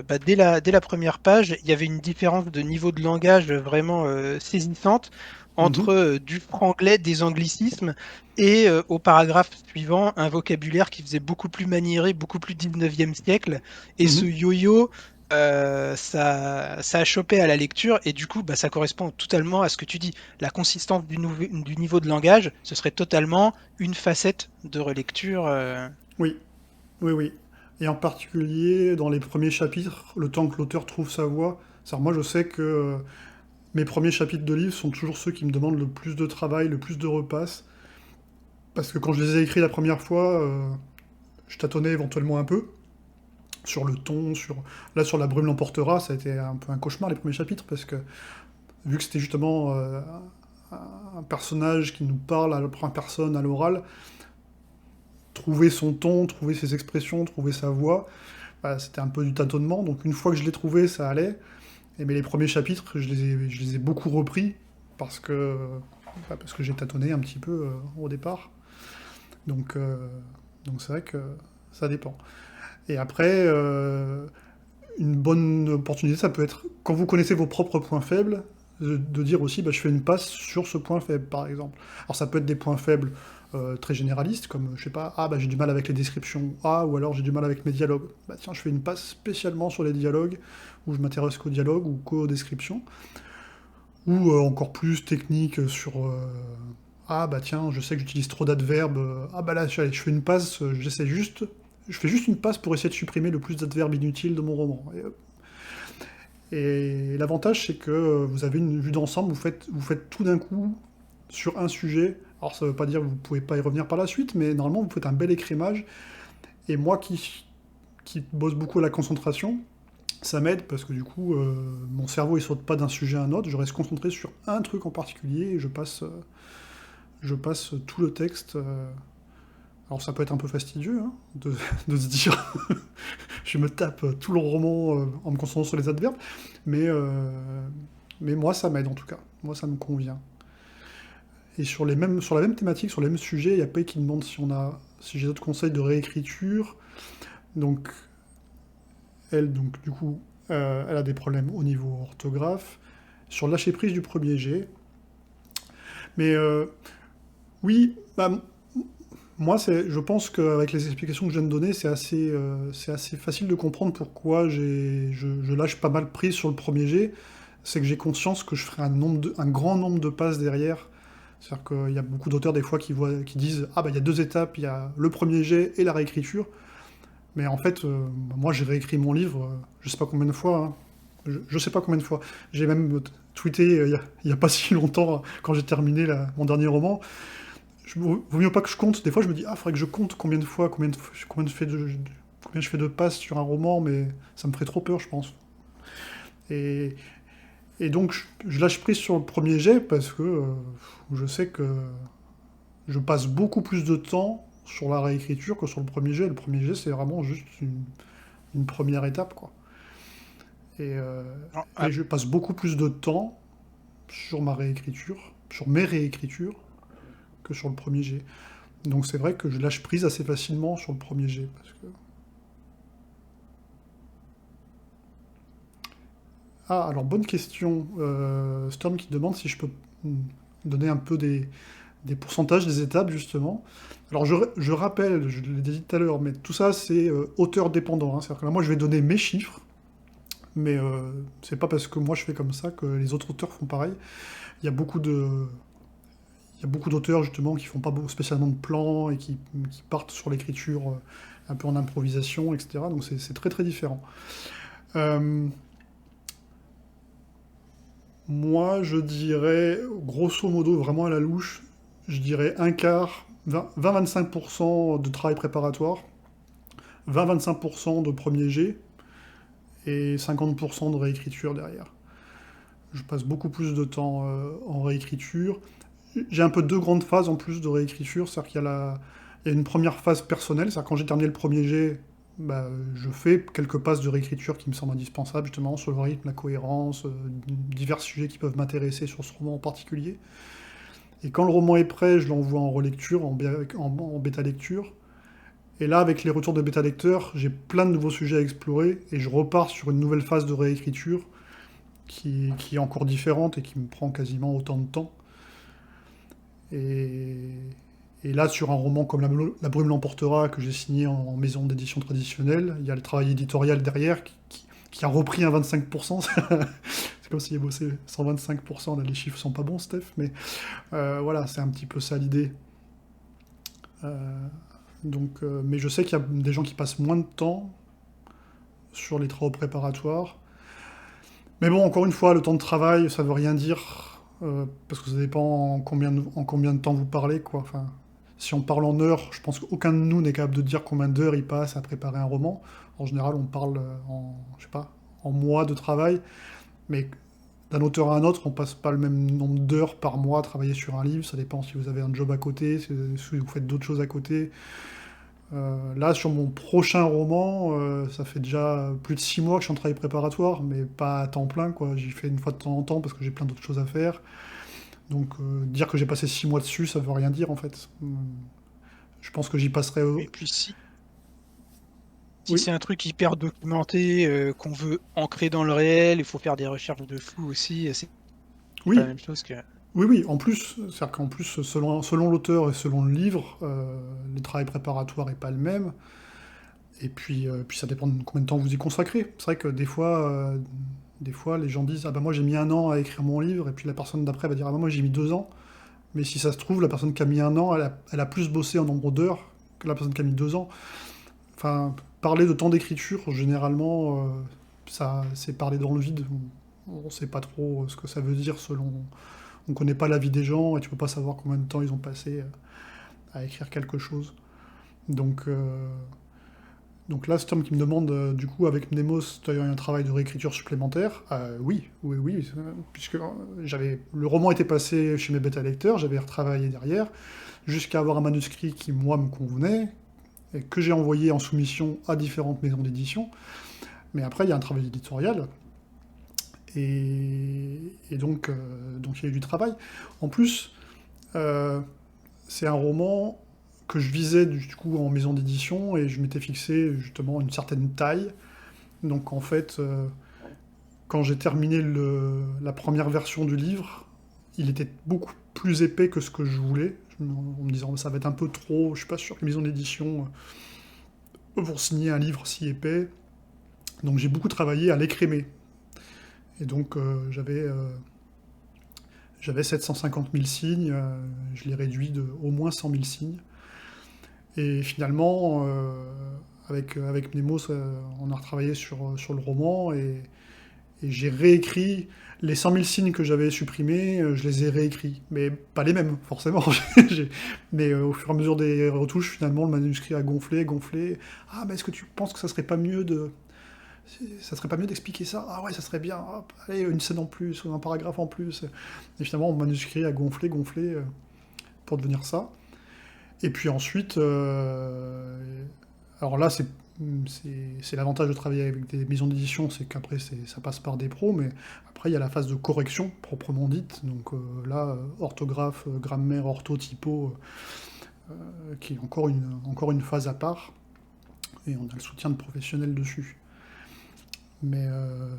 bah, dès la première page, il y avait une différence de niveau de langage vraiment saisissante entre Mhm, du franglais, des anglicismes, et au paragraphe suivant, un vocabulaire qui faisait beaucoup plus maniéré, beaucoup plus 19e siècle, et ce mhm. yo-yo, ça a chopé à la lecture, et du coup, bah, ça correspond totalement à ce que tu dis. La consistance du niveau de langage, ce serait totalement une facette de relecture. Oui, oui, oui. Et en particulier, dans les premiers chapitres, le temps que l'auteur trouve sa voix. C'est-à-dire, moi, je sais que mes premiers chapitres de livres sont toujours ceux qui me demandent le plus de travail, le plus de repasse. Parce que quand je les ai écrits la première fois, je tâtonnais éventuellement un peu sur le ton, sur La brume l'emportera, ça a été un peu un cauchemar les premiers chapitres, parce que vu que c'était justement un personnage qui nous parle à la première personne, à l'oral, trouver son ton, trouver ses expressions, trouver sa voix, bah, c'était un peu du tâtonnement. Donc une fois que je l'ai trouvé, ça allait. Mais les premiers chapitres, je les ai beaucoup repris parce que, parce que j'ai tâtonné un petit peu au départ. Donc, donc c'est vrai que ça dépend. Et après, une bonne opportunité, ça peut être, quand vous connaissez vos propres points faibles, de dire aussi, bah, je fais une passe sur ce point faible, par exemple. Alors ça peut être des points faibles très généralistes, comme, je sais pas, ah, bah, j'ai du mal avec les descriptions, ah, ou alors j'ai du mal avec mes dialogues. Bah tiens, je fais une passe spécialement sur les dialogues, où je m'intéresse qu'aux dialogues ou qu'aux descriptions, ou encore plus technique sur... ah bah tiens, je sais que j'utilise trop d'adverbes, ah bah là, je fais une passe, je fais juste une passe pour essayer de supprimer le plus d'adverbes inutiles de mon roman. Et l'avantage, c'est que vous avez une vue d'ensemble, vous faites tout d'un coup sur un sujet. Alors ça veut pas dire que vous pouvez pas y revenir par la suite, mais normalement vous faites un bel écrémage. Et moi qui bosse beaucoup à la concentration, ça m'aide parce que du coup, mon cerveau il saute pas d'un sujet à un autre, je reste concentré sur un truc en particulier et je passe tout le texte. Alors ça peut être un peu fastidieux hein, de se dire je me tape tout le roman en me concentrant sur les adverbes, mais, euh, mais moi ça m'aide en tout cas, moi ça me convient. Et sur la même thématique, sur les mêmes sujets, il y a Pei qui demande si j'ai d'autres conseils de réécriture. Donc elle, donc du coup, elle a des problèmes au niveau orthographe, sur lâcher prise du premier jet. Mais oui, bah, moi, je pense qu'avec les explications que je viens de donner, c'est assez facile de comprendre pourquoi je lâche pas mal prise sur le premier jet. C'est que j'ai conscience que je ferai un grand nombre de passes derrière. C'est-à-dire qu'il y a beaucoup d'auteurs des fois qui disent ah bah il y a deux étapes, il y a le premier jet et la réécriture. Mais en fait, moi j'ai réécrit mon livre, je sais pas combien de fois, hein. Je sais pas combien de fois. J'ai même tweeté il y a pas si longtemps quand j'ai terminé mon dernier roman. Vaut mieux pas que je compte. Des fois, je me dis, ah, faudrait que je compte combien je fais de passes sur un roman, mais ça me ferait trop peur, je pense. Et, et donc, je lâche prise sur le premier jet parce que je sais que je passe beaucoup plus de temps sur la réécriture que sur le premier jet. Le premier jet, c'est vraiment juste une première étape, quoi. Et, euh, Non, et je passe beaucoup plus de temps sur ma réécriture, sur mes réécritures, que sur le premier jet. Donc c'est vrai que je lâche prise assez facilement sur le premier jet. Ah, alors bonne question. Storm qui demande si je peux donner un peu des pourcentages des étapes, justement. Alors je rappelle, je l'ai dit tout à l'heure, mais tout ça c'est auteur dépendant, hein. C'est-à-dire que là, moi je vais donner mes chiffres, mais c'est pas parce que moi je fais comme ça que les autres auteurs font pareil. Il y a beaucoup de, il y a beaucoup d'auteurs justement qui font pas spécialement de plans et qui partent sur l'écriture un peu en improvisation, etc. Donc c'est très très différent. Euh, Moi, je dirais, grosso modo, vraiment à la louche, je dirais un quart, 20-25% de travail préparatoire, 20-25% de premier jet et 50% de réécriture derrière. Je passe beaucoup plus de temps en réécriture. J'ai un peu deux grandes phases en plus de réécriture, c'est-à-dire il y a une première phase personnelle, c'est-à-dire quand j'ai terminé le premier jet, bah, je fais quelques passes de réécriture qui me semblent indispensables justement sur le rythme, la cohérence, divers sujets qui peuvent m'intéresser sur ce roman en particulier. Et quand le roman est prêt, je l'envoie en relecture, en bêta lecture. Et là, avec les retours de bêta lecteurs, j'ai plein de nouveaux sujets à explorer et je repars sur une nouvelle phase de réécriture qui est encore différente et qui me prend quasiment autant de temps. Et, et là, sur un roman comme La Brume l'emportera, que j'ai signé en maison d'édition traditionnelle, il y a le travail éditorial derrière qui a repris un 25%. C'est comme s'il y avait bossé 125%. Là, les chiffres sont pas bons, Steph, mais voilà, c'est un petit peu ça l'idée. Euh, mais je sais qu'il y a des gens qui passent moins de temps sur les travaux préparatoires. Mais bon, encore une fois, le temps de travail, ça veut rien dire, parce que ça dépend en combien de temps vous parlez, quoi. Enfin, si on parle en heures, je pense qu'aucun de nous n'est capable de dire combien d'heures il passe à préparer un roman. En général, on parle je sais pas, en mois de travail, mais d'un auteur à un autre, on passe pas le même nombre d'heures par mois à travailler sur un livre. Ça dépend si vous avez un job à côté, si vous faites d'autres choses à côté. Là, sur mon prochain roman, ça fait déjà plus de 6 mois que je suis en travail préparatoire, mais pas à temps plein, quoi. J'y fais une fois de temps en temps parce que j'ai plein d'autres choses à faire. Donc, dire que j'ai passé 6 mois dessus, ça veut rien dire, en fait. Je pense que j'y passerai... Et puis si Oui, c'est un truc hyper documenté, qu'on veut ancrer dans le réel, il faut faire des recherches de fou aussi. C'est pas la oui, même chose que. oui, oui. En plus, c'est-à-dire qu'en plus, selon l'auteur et selon le livre, le travail préparatoire est pas le même. Et puis ça dépend de combien de temps vous y consacrez. C'est vrai que des fois, les gens disent: ah bah moi j'ai mis un an à écrire mon livre, et puis la personne d'après va dire: ah bah moi j'ai mis 2 ans. Mais si ça se trouve, la personne qui a mis un an, elle a plus bossé en nombre d'heures que la personne qui a mis 2 ans. Enfin, parler de temps d'écriture, généralement, ça, c'est parler dans le vide. On ne sait pas trop ce que ça veut dire selon. On ne connaît pas la vie des gens et tu peux pas savoir combien de temps ils ont passé à écrire quelque chose. Donc, euh, donc là, c'est Tom qui me demande, du coup, avec Mnemos, tu as eu un travail de réécriture supplémentaire. Oui, oui, oui, puisque le roman était passé chez mes bêta lecteurs, j'avais retravaillé derrière, jusqu'à avoir un manuscrit qui, moi, me convenait, et que j'ai envoyé en soumission à différentes maisons d'édition. Mais après, il y a un travail éditorial, et donc il y a eu du travail. En plus, euh, c'est un roman que je visais du coup en maison d'édition et je m'étais fixé justement une certaine taille. Donc en fait, quand j'ai terminé la première version du livre, il était beaucoup plus épais que ce que je voulais, en me disant ça va être un peu trop, je suis pas sûr que les maisons d'édition vont signer un livre si épais. Donc j'ai beaucoup travaillé à l'écrémer. Et donc j'avais 750 000 signes, je l'ai réduit de au moins 100 000 signes. Et finalement, avec Nemos, on a retravaillé sur le roman et j'ai réécrit les 100 000 signes que j'avais supprimés, je les ai réécrits. Mais pas les mêmes, forcément. Mais au fur et à mesure des retouches, finalement, le manuscrit a gonflé, gonflé. Ah, mais est-ce que tu penses que ça serait pas mieux de. Ça serait pas mieux d'expliquer ça? Ah ouais, ça serait bien. Hop, allez, une scène en plus, ou un paragraphe en plus. Et finalement, mon manuscrit a gonflé, gonflé pour devenir ça. Et puis ensuite, alors là, c'est l'avantage de travailler avec des maisons d'édition, c'est qu'après, ça passe par des pros, mais après, il y a la phase de correction, proprement dite. Donc là, orthographe, grammaire, orthotypo, qui est encore une phase à part. Et on a le soutien de professionnels dessus. Mais, euh,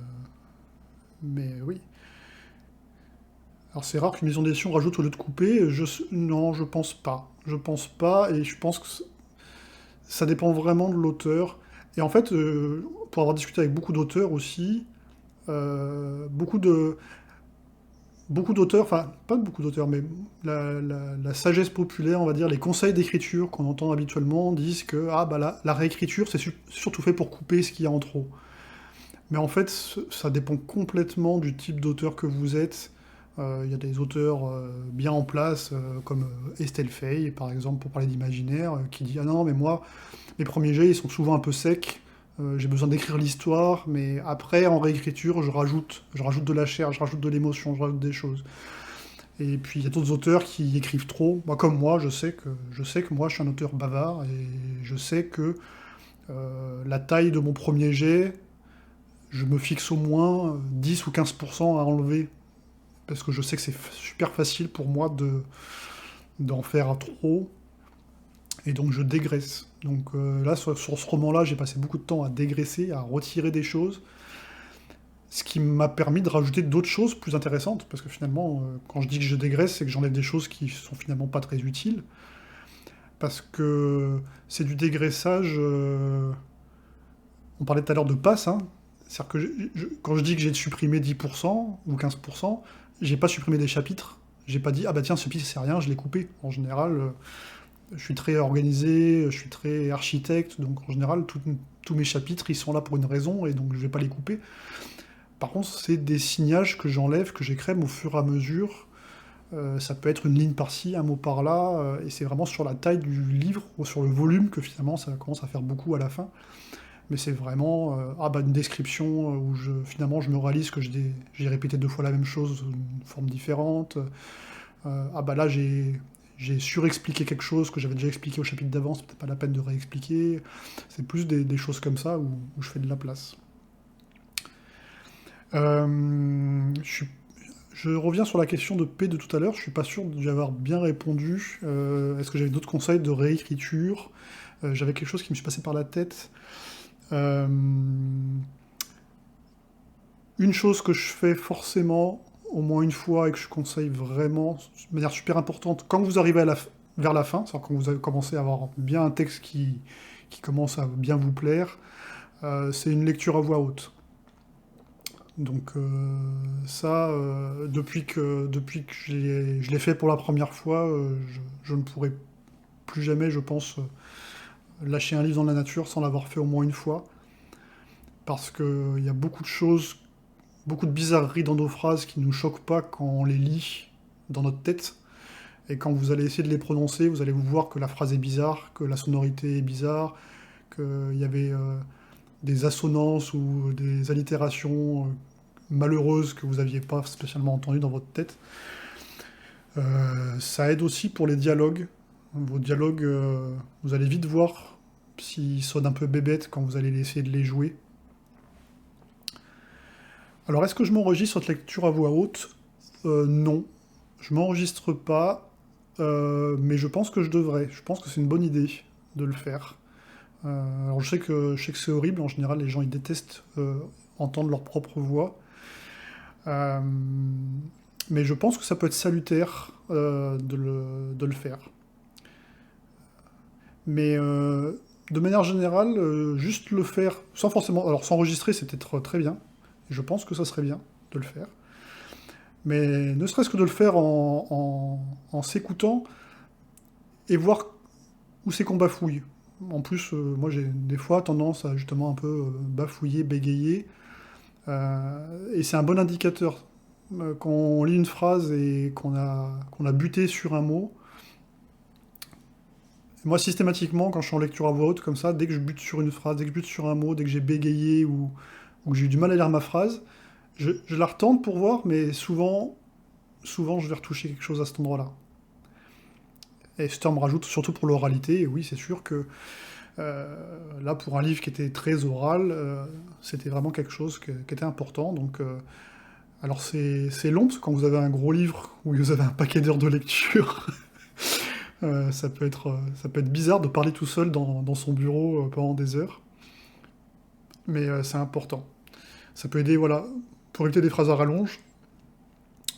mais oui. Alors c'est rare qu'une maison d'édition rajoute au lieu de couper. Non, je pense pas. Je pense pas, et je pense que ça dépend vraiment de l'auteur. Et en fait, pour avoir discuté avec beaucoup d'auteurs aussi, beaucoup de... beaucoup d'auteurs, enfin, pas beaucoup d'auteurs, mais la sagesse populaire, on va dire, les conseils d'écriture qu'on entend habituellement disent que ah, bah, la réécriture, c'est surtout fait pour couper ce qu'il y a en trop. Mais en fait, ça dépend complètement du type d'auteur que vous êtes. Il y a des auteurs bien en place, comme Estelle Fay, par exemple, pour parler d'imaginaire, qui dit ah non, mais moi, mes premiers jets, ils sont souvent un peu secs. J'ai besoin d'écrire l'histoire, mais après, en réécriture, je rajoute de la chair, je rajoute de l'émotion, je rajoute des choses. Et puis il y a d'autres auteurs qui écrivent trop. Moi, comme moi, je sais que moi, je suis un auteur bavard et je sais que la taille de mon premier jet, je me fixe au moins 10 ou 15% à enlever parce que je sais que c'est super facile pour moi d'en faire trop et donc je dégraisse. Donc là, sur ce roman-là, j'ai passé beaucoup de temps à dégraisser, à retirer des choses, ce qui m'a permis de rajouter d'autres choses plus intéressantes, parce que finalement, quand je dis que je dégraisse, c'est que j'enlève des choses qui sont finalement pas très utiles, parce que c'est du dégraissage. On parlait tout à l'heure de passe, hein. C'est-à-dire que quand je dis que j'ai supprimé 10% ou 15%, j'ai pas supprimé des chapitres. J'ai pas dit ah bah tiens ce chapitre c'est rien, je l'ai coupé. En général, je suis très organisé, je suis très architecte, donc en général tous mes chapitres ils sont là pour une raison et donc je vais pas les couper. Par contre, c'est des signages que j'enlève, que j'écrème au fur et à mesure. Ça peut être une ligne par-ci, un mot par-là, et c'est vraiment sur la taille du livre ou sur le volume que finalement ça commence à faire beaucoup à la fin. Mais c'est vraiment ah bah, une description où finalement je me réalise que j'ai répété 2 fois la même chose sous une forme différente. Ah bah là j'ai surexpliqué quelque chose que j'avais déjà expliqué au chapitre d'avant, c'est peut-être pas la peine de réexpliquer. C'est plus des choses comme ça où je fais de la place. Je suis Je reviens sur la question de P de tout à l'heure, je suis pas sûr d'y avoir bien répondu. Est-ce que j'avais d'autres conseils de réécriture? J'avais quelque chose qui me suis passé par la tête. Euh, une chose que je fais forcément, au moins une fois, et que je conseille vraiment, de manière super importante, quand vous arrivez vers la fin, c'est-à-dire quand vous avez commencé à avoir bien un texte qui commence à bien vous plaire, c'est une lecture à voix haute. Donc ça, depuis que je l'ai fait pour la première fois, je ne pourrai plus jamais, je pense, lâcher un livre dans la nature sans l'avoir fait au moins une fois. Parce qu'il y a beaucoup de choses, beaucoup de bizarreries dans nos phrases qui ne nous choquent pas quand on les lit dans notre tête. Et quand vous allez essayer de les prononcer, vous allez vous voir que la phrase est bizarre, que la sonorité est bizarre, qu'il y avait des assonances ou des allitérations malheureuses que vous n'aviez pas spécialement entendues dans votre tête. Ça aide aussi pour les dialogues. Vos dialogues, vous allez vite voir s'ils sonnent un peu bébêtes quand vous allez essayer de les jouer. Alors, est-ce que je m'enregistre cette lecture à voix haute? Non, je m'enregistre pas, mais je pense que je devrais. Je pense que c'est une bonne idée de le faire. Alors, je sais que c'est horrible. En général, les gens ils détestent entendre leur propre voix. Euh, mais je pense que ça peut être salutaire de le faire. Mais de manière générale, juste le faire sans forcément. Alors, s'enregistrer, c'est peut-être très bien. Je pense que ça serait bien de le faire. Mais ne serait-ce que de le faire en s'écoutant et voir où c'est qu'on bafouille. En plus, moi j'ai des fois tendance à justement un peu bafouiller, bégayer. Et c'est un bon indicateur. Quand on lit une phrase et qu'on a buté sur un mot, moi systématiquement, quand je suis en lecture à voix haute comme ça, dès que je bute sur une phrase, dès que je bute sur un mot, dès que j'ai bégayé ou que j'ai eu du mal à lire ma phrase, je la retente pour voir, mais souvent je vais retoucher quelque chose à cet endroit-là. Et ce terme rajoute surtout pour l'oralité, et oui, c'est sûr que là, pour un livre qui était très oral, c'était vraiment quelque chose qui était important. Donc, alors c'est long, parce que quand vous avez un gros livre où vous avez un paquet d'heures de lecture, ça peut être bizarre de parler tout seul dans son bureau pendant des heures. Mais c'est important. Ça peut aider, voilà, pour éviter des phrases à rallonge,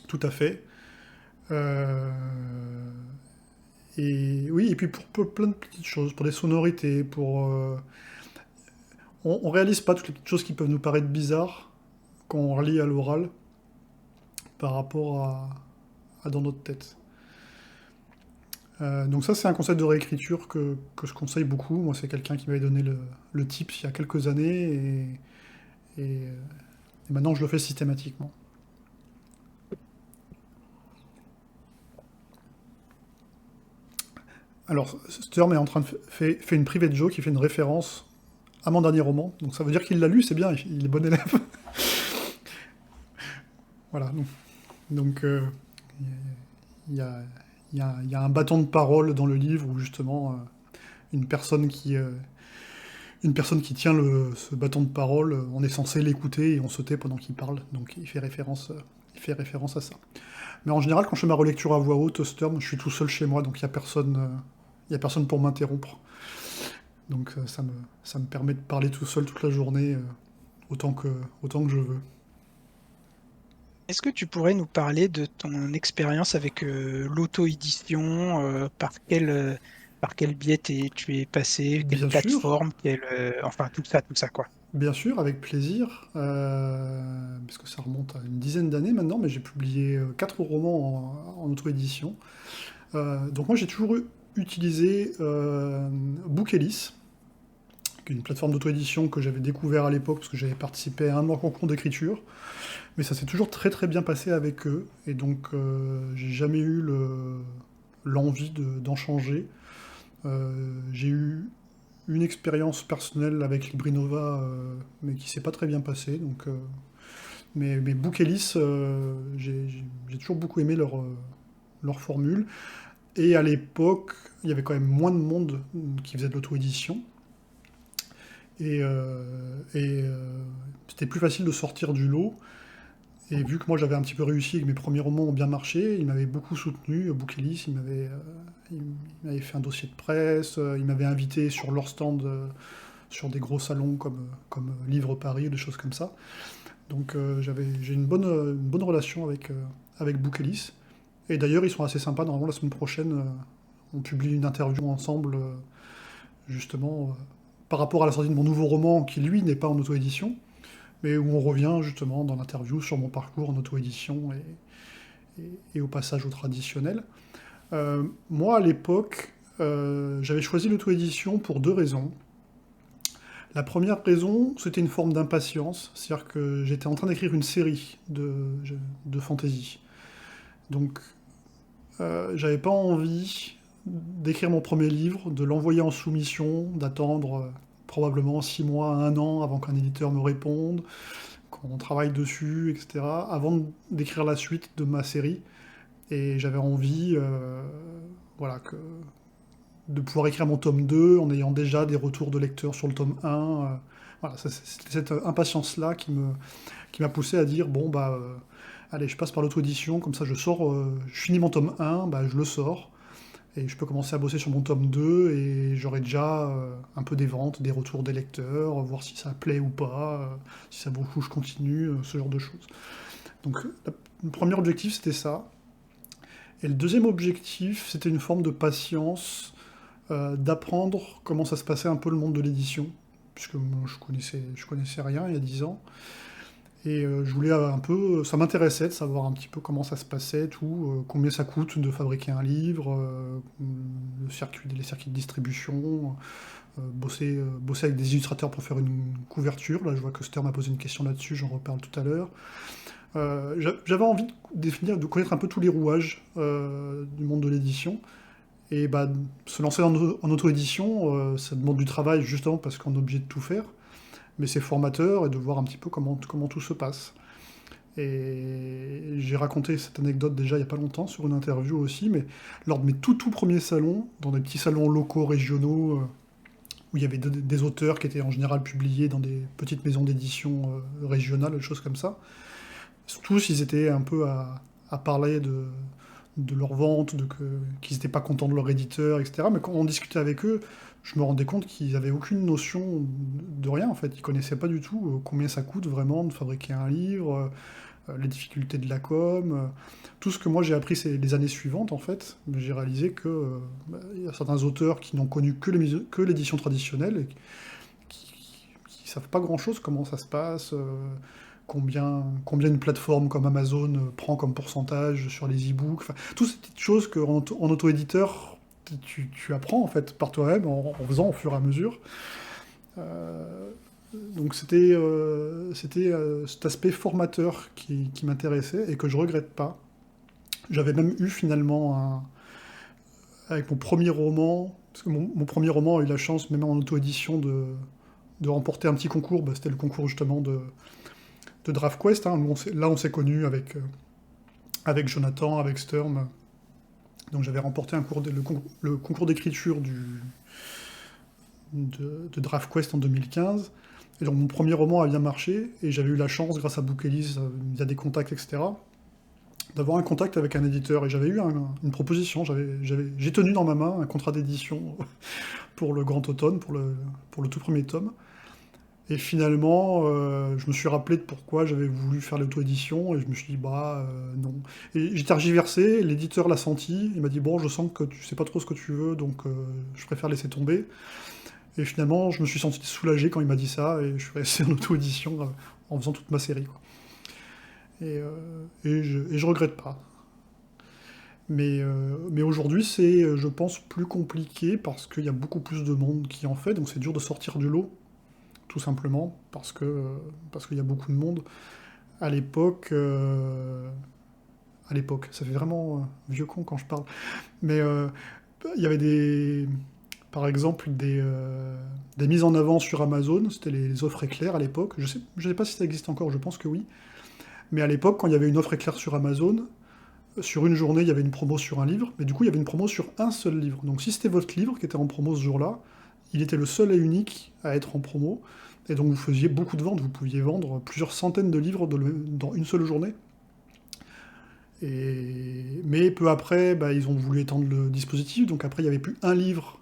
tout à fait. Euh, et oui, et puis pour plein de petites choses, pour des sonorités, on réalise pas toutes les petites choses qui peuvent nous paraître bizarres quand on relit à l'oral. par rapport à dans notre tête. Donc ça, c'est un concept de réécriture que je conseille beaucoup. Moi, c'est quelqu'un qui m'avait donné le tips il y a quelques années et maintenant je le fais systématiquement. Alors, Sturm est en train de fait une private joke, il fait une référence à mon dernier roman, donc ça veut dire qu'il l'a lu, c'est bien, il est bon élève. Voilà, donc il y a, il y a un bâton de parole dans le livre où justement une personne qui, euh, une personne qui tient ce bâton de parole, on est censé l'écouter et on se tait pendant qu'il parle, donc il fait référence à ça. Mais en général, quand je fais ma relecture à voix haute, Sturm, je suis tout seul chez moi, donc il y a personne pour m'interrompre. Donc ça me permet de parler tout seul toute la journée, autant que je veux. Est-ce que tu pourrais nous parler de ton expérience avec l'auto-édition, par quel biais tu es passé, quelle Bien sûr, plateforme, enfin tout ça quoi. bien sûr, avec plaisir, parce que ça remonte à une dizaine d'années maintenant, mais j'ai publié 4 romans en auto-édition. Donc moi j'ai toujours utilisé Bookelys, qui est une plateforme d'auto-édition que j'avais découvert à l'époque parce que j'avais participé à un de leurs concours d'écriture. Mais ça s'est toujours très très bien passé avec eux, et donc j'ai jamais eu l'envie d'en changer. J'ai eu une expérience personnelle avec Librinova, mais qui s'est pas très bien passée. Donc, mais Bookelys, j'ai toujours beaucoup aimé leur formule. Et à l'époque, il y avait quand même moins de monde qui faisait de l'auto-édition. Et c'était plus facile de sortir du lot. Et vu que moi j'avais un petit peu réussi et que mes premiers romans ont bien marché, il m'avait beaucoup soutenu. Bookelys, il m'avait fait un dossier de presse, il m'avait invité sur leur stand, sur des gros salons comme Livre Paris, ou des choses comme ça. Donc j'ai une bonne relation avec Bookelys. Et d'ailleurs, ils sont assez sympas. Normalement, la semaine prochaine, on publie une interview ensemble, justement, par rapport à la sortie de mon nouveau roman, qui lui n'est pas en auto-édition, mais où on revient justement dans l'interview sur mon parcours en auto-édition et au passage au traditionnel. Moi, à l'époque, j'avais choisi l'auto-édition pour 2 raisons. La première raison, c'était une forme d'impatience, c'est-à-dire que j'étais en train d'écrire une série de fantasy. Donc, j'avais pas envie d'écrire mon premier livre, de l'envoyer en soumission, d'attendre probablement 6 mois à 1 an avant qu'un éditeur me réponde, qu'on travaille dessus, etc., avant d'écrire la suite de ma série. Et j'avais envie, voilà, de pouvoir écrire mon tome 2 en ayant déjà des retours de lecteurs sur le tome 1. Voilà, c'était cette impatience-là qui m'a poussé à dire, bon, bah, allez, je passe par l'auto-édition, comme ça je finis mon tome 1, bah, je le sors, et je peux commencer à bosser sur mon tome 2, et j'aurai déjà un peu des ventes, des retours des lecteurs, voir si ça plaît ou pas, si ça vaut le coup, je continue, ce genre de choses. Donc, le premier objectif, c'était ça. Et le deuxième objectif, c'était une forme de patience, d'apprendre comment ça se passait un peu le monde de l'édition, puisque moi, je connaissais rien il y a 10 ans. Et je voulais un peu, ça m'intéressait de savoir un petit peu comment ça se passait, tout, combien ça coûte de fabriquer un livre, les circuits de distribution, bosser avec des illustrateurs pour faire une couverture. Là, je vois que Stern m'a posé une question là-dessus, j'en reparle tout à l'heure. J'avais envie de connaître un peu tous les rouages du monde de l'édition. Et bah, se lancer en auto-édition, ça demande du travail justement parce qu'on est obligé de tout faire. Mais c'est formateur et de voir un petit peu comment tout se passe. Et j'ai raconté cette anecdote déjà il n'y a pas longtemps sur une interview aussi, mais lors de mes tout premiers salons, dans des petits salons locaux, régionaux, où il y avait des auteurs qui étaient en général publiés dans des petites maisons d'édition régionales, des choses comme ça, tous ils étaient un peu à parler de leur vente, qu'ils n'étaient pas contents de leur éditeur, etc. Mais quand on discutait avec eux, je me rendais compte qu'ils n'avaient aucune notion de rien, en fait. Ils connaissaient pas du tout combien ça coûte vraiment de fabriquer un livre, les difficultés de la com. Tout ce que moi j'ai appris les années suivantes, en fait, j'ai réalisé que y a certains auteurs qui n'ont connu que l'édition traditionnelle et qui savent pas grand-chose comment ça se passe, combien une plateforme comme Amazon prend comme pourcentage sur les e-books, enfin, toutes ces petites choses qu'en en auto-éditeur, tu apprends en fait par toi-même en faisant au fur et à mesure. Euh, donc c'était cet aspect formateur qui m'intéressait et que je regrette pas. J'avais même eu finalement avec mon premier roman, parce que mon premier roman a eu la chance, même en auto-édition, de remporter un petit concours. Bah, c'était le concours justement de DraftQuest, hein, où là on s'est connus avec Jonathan, avec Sturm. Donc j'avais remporté le concours d'écriture de DraftQuest en 2015. Et donc mon premier roman a bien marché, et j'avais eu la chance, grâce à Bookelys, via des contacts, etc., d'avoir un contact avec un éditeur. Et j'avais eu une proposition, j'ai tenu dans ma main un contrat d'édition pour le Grand Automne, pour le tout premier tome. Et finalement, je me suis rappelé de pourquoi j'avais voulu faire l'auto-édition, et je me suis dit, bah non. Et j'ai tergiversé, l'éditeur l'a senti, il m'a dit, bon, je sens que tu sais pas trop ce que tu veux, donc je préfère laisser tomber. Et finalement, je me suis senti soulagé quand il m'a dit ça, et je suis resté en auto-édition en faisant toute ma série, quoi. Et je regrette pas. Mais aujourd'hui, c'est, je pense, plus compliqué parce qu'il y a beaucoup plus de monde qui en fait, donc c'est dur de sortir du lot, tout simplement, parce qu'il y a beaucoup de monde. À l'époque, à l'époque, ça fait vraiment vieux con quand je parle, mais il y avait par exemple des mises en avant sur Amazon, c'était les offres éclairs à l'époque. Je sais pas si ça existe encore, je pense que oui. Mais à l'époque, quand il y avait une offre éclair sur Amazon, sur une journée, il y avait une promo sur un livre, mais du coup, il y avait une promo sur un seul livre. Donc si c'était votre livre qui était en promo ce jour-là, il était le seul et unique à être en promo. Et donc vous faisiez beaucoup de ventes, vous pouviez vendre plusieurs centaines de livres dans une seule journée. Mais peu après, bah, ils ont voulu étendre le dispositif, donc après il n'y avait plus un livre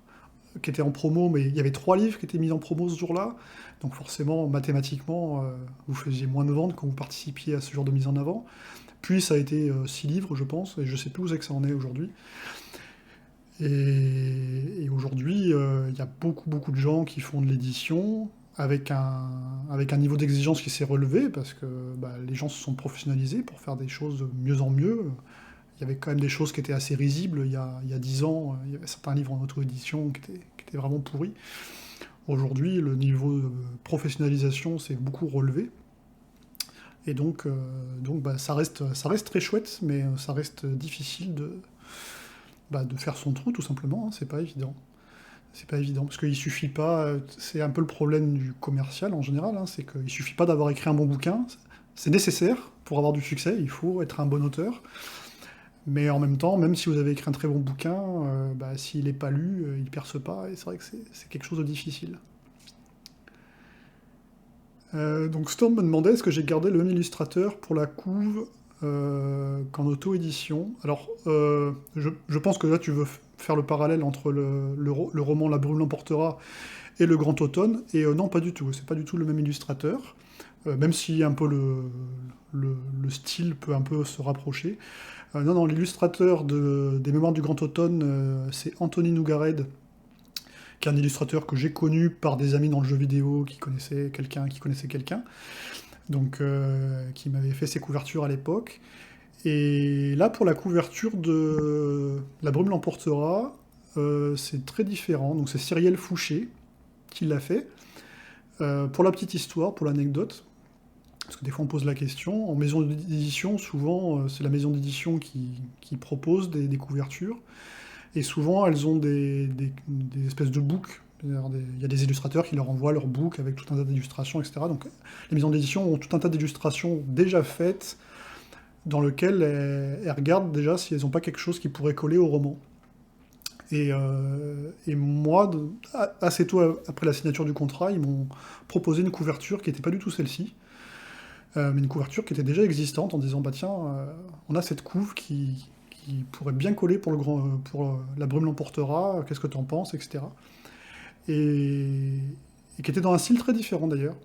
qui était en promo, mais il y avait 3 livres qui étaient mis en promo ce jour-là. Donc forcément, mathématiquement, vous faisiez moins de ventes quand vous participiez à ce genre de mise en avant. Puis ça a été 6 livres, je pense, et je sais plus où c'est que ça en est aujourd'hui. Et aujourd'hui, il y a beaucoup, beaucoup de gens qui font de l'édition avec un niveau d'exigence qui s'est relevé, parce que bah, les gens se sont professionnalisés pour faire des choses de mieux en mieux. Il y avait quand même des choses qui étaient assez risibles il y a 10 ans. Il y avait certains livres en auto-édition qui étaient vraiment pourris. Aujourd'hui, le niveau de professionnalisation s'est beaucoup relevé. Et donc bah, ça reste très chouette, mais ça reste difficile de faire son trou, tout simplement, hein. C'est pas évident. C'est pas évident, parce qu'il suffit pas, c'est un peu le problème du commercial en général, hein, c'est qu'il suffit pas d'avoir écrit un bon bouquin, c'est nécessaire pour avoir du succès, il faut être un bon auteur, mais en même temps, même si vous avez écrit un très bon bouquin, bah, s'il n'est pas lu, il perce pas, et c'est vrai que c'est quelque chose de difficile. Donc Storm me demandait est-ce que j'ai gardé le même illustrateur pour la couve qu'en auto-édition. Alors, je pense que là tu veux faire le parallèle entre le roman La Brume l'emportera et Le Grand Automne, et non, pas du tout, c'est pas du tout le même illustrateur, même si un peu le style peut un peu se rapprocher. Non, non, l'illustrateur des Mémoires du Grand Automne, c'est Anthony Nougared, qui est un illustrateur que j'ai connu par des amis dans le jeu vidéo qui connaissaient quelqu'un, donc qui m'avait fait ses couvertures à l'époque. Et là, pour la couverture de La Brume l'emportera, c'est très différent. Donc c'est Cyrielle Fouché qui l'a fait. Pour la petite histoire, pour l'anecdote, parce que des fois on pose la question, en maison d'édition, souvent c'est la maison d'édition qui propose des couvertures. Et souvent, elles ont des espèces de books. Il y a des illustrateurs qui leur envoient leur book avec tout un tas d'illustrations, etc. Donc les maisons d'édition ont tout un tas d'illustrations déjà faites dans lesquelles elles regardent déjà si elles n'ont pas quelque chose qui pourrait coller au roman. Et moi, assez tôt après la signature du contrat, ils m'ont proposé une couverture qui n'était pas du tout celle-ci, mais une couverture qui était déjà existante en disant bah tiens, on a cette couve qui pourrait bien coller pour La Brume l'emportera, qu'est-ce que tu en penses, etc. Et qui était dans un style très différent d'ailleurs.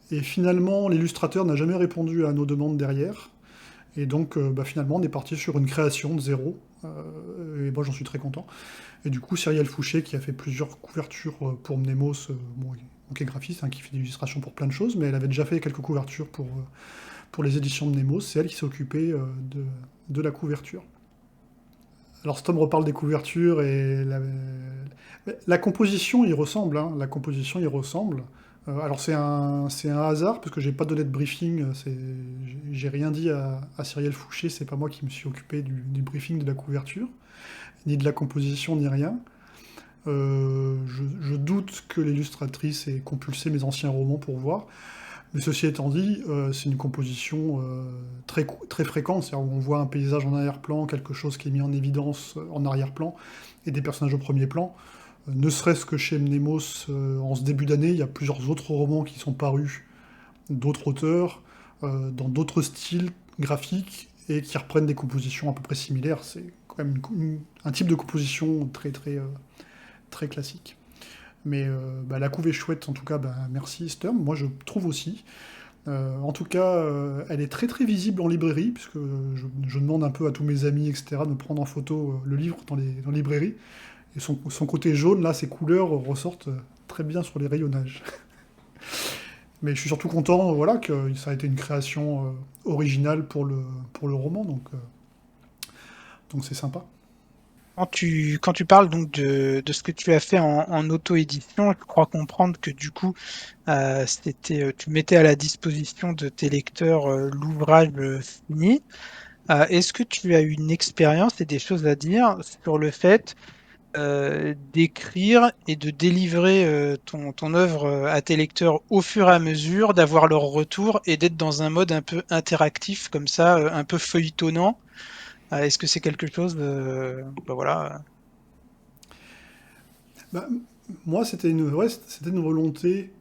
Et finalement, l'illustrateur n'a jamais répondu à nos demandes derrière. Et donc, bah, finalement, on est parti sur une création de zéro. Et moi, j'en suis très content. Et du coup, Cyrielle Fouché, qui a fait plusieurs couvertures pour Mnemos, bon, qui est graphiste, hein, qui fait des illustrations pour plein de choses, mais elle avait déjà fait quelques couvertures pour les éditions de Nemos, c'est elle qui s'est occupée de la couverture. Alors Stom reparle des couvertures et la composition y ressemble, hein, la composition y ressemble. Alors c'est un hasard parce que j'ai pas donné de briefing, j'ai rien dit à Cyrielle Fouché, c'est pas moi qui me suis occupé du briefing de la couverture, ni de la composition, ni rien. Je doute que l'illustratrice ait compulsé mes anciens romans pour voir. Mais ceci étant dit, c'est une composition très fréquente, c'est-à-dire où on voit un paysage en arrière-plan, quelque chose qui est mis en évidence en arrière-plan, et des personnages au premier plan. Ne serait-ce que chez Mnemos, en ce début d'année, il y a plusieurs autres romans qui sont parus, d'autres auteurs, dans d'autres styles graphiques, et qui reprennent des compositions à peu près similaires. C'est quand même un type de composition très classique. Mais la couve est chouette, en tout cas, merci Sturm, moi je trouve aussi. En tout cas, elle est très visible en librairie, puisque je demande un peu à tous mes amis, etc., de prendre en photo le livre dans les librairies. Et son côté jaune, là, ses couleurs ressortent très bien sur les rayonnages. Mais je suis surtout content, voilà, que ça a été une création originale pour le roman, donc c'est sympa. Quand tu parles donc de ce que tu as fait en auto-édition, je crois comprendre que du coup, tu mettais à la disposition de tes lecteurs l'ouvrage fini. Est-ce que tu as une expérience et des choses à dire sur le fait d'écrire et de délivrer ton œuvre à tes lecteurs au fur et à mesure, d'avoir leur retour et d'être dans un mode un peu interactif comme ça, un peu feuilletonnant? Est-ce que c'est quelque chose voilà. Bah, moi, c'était une volonté.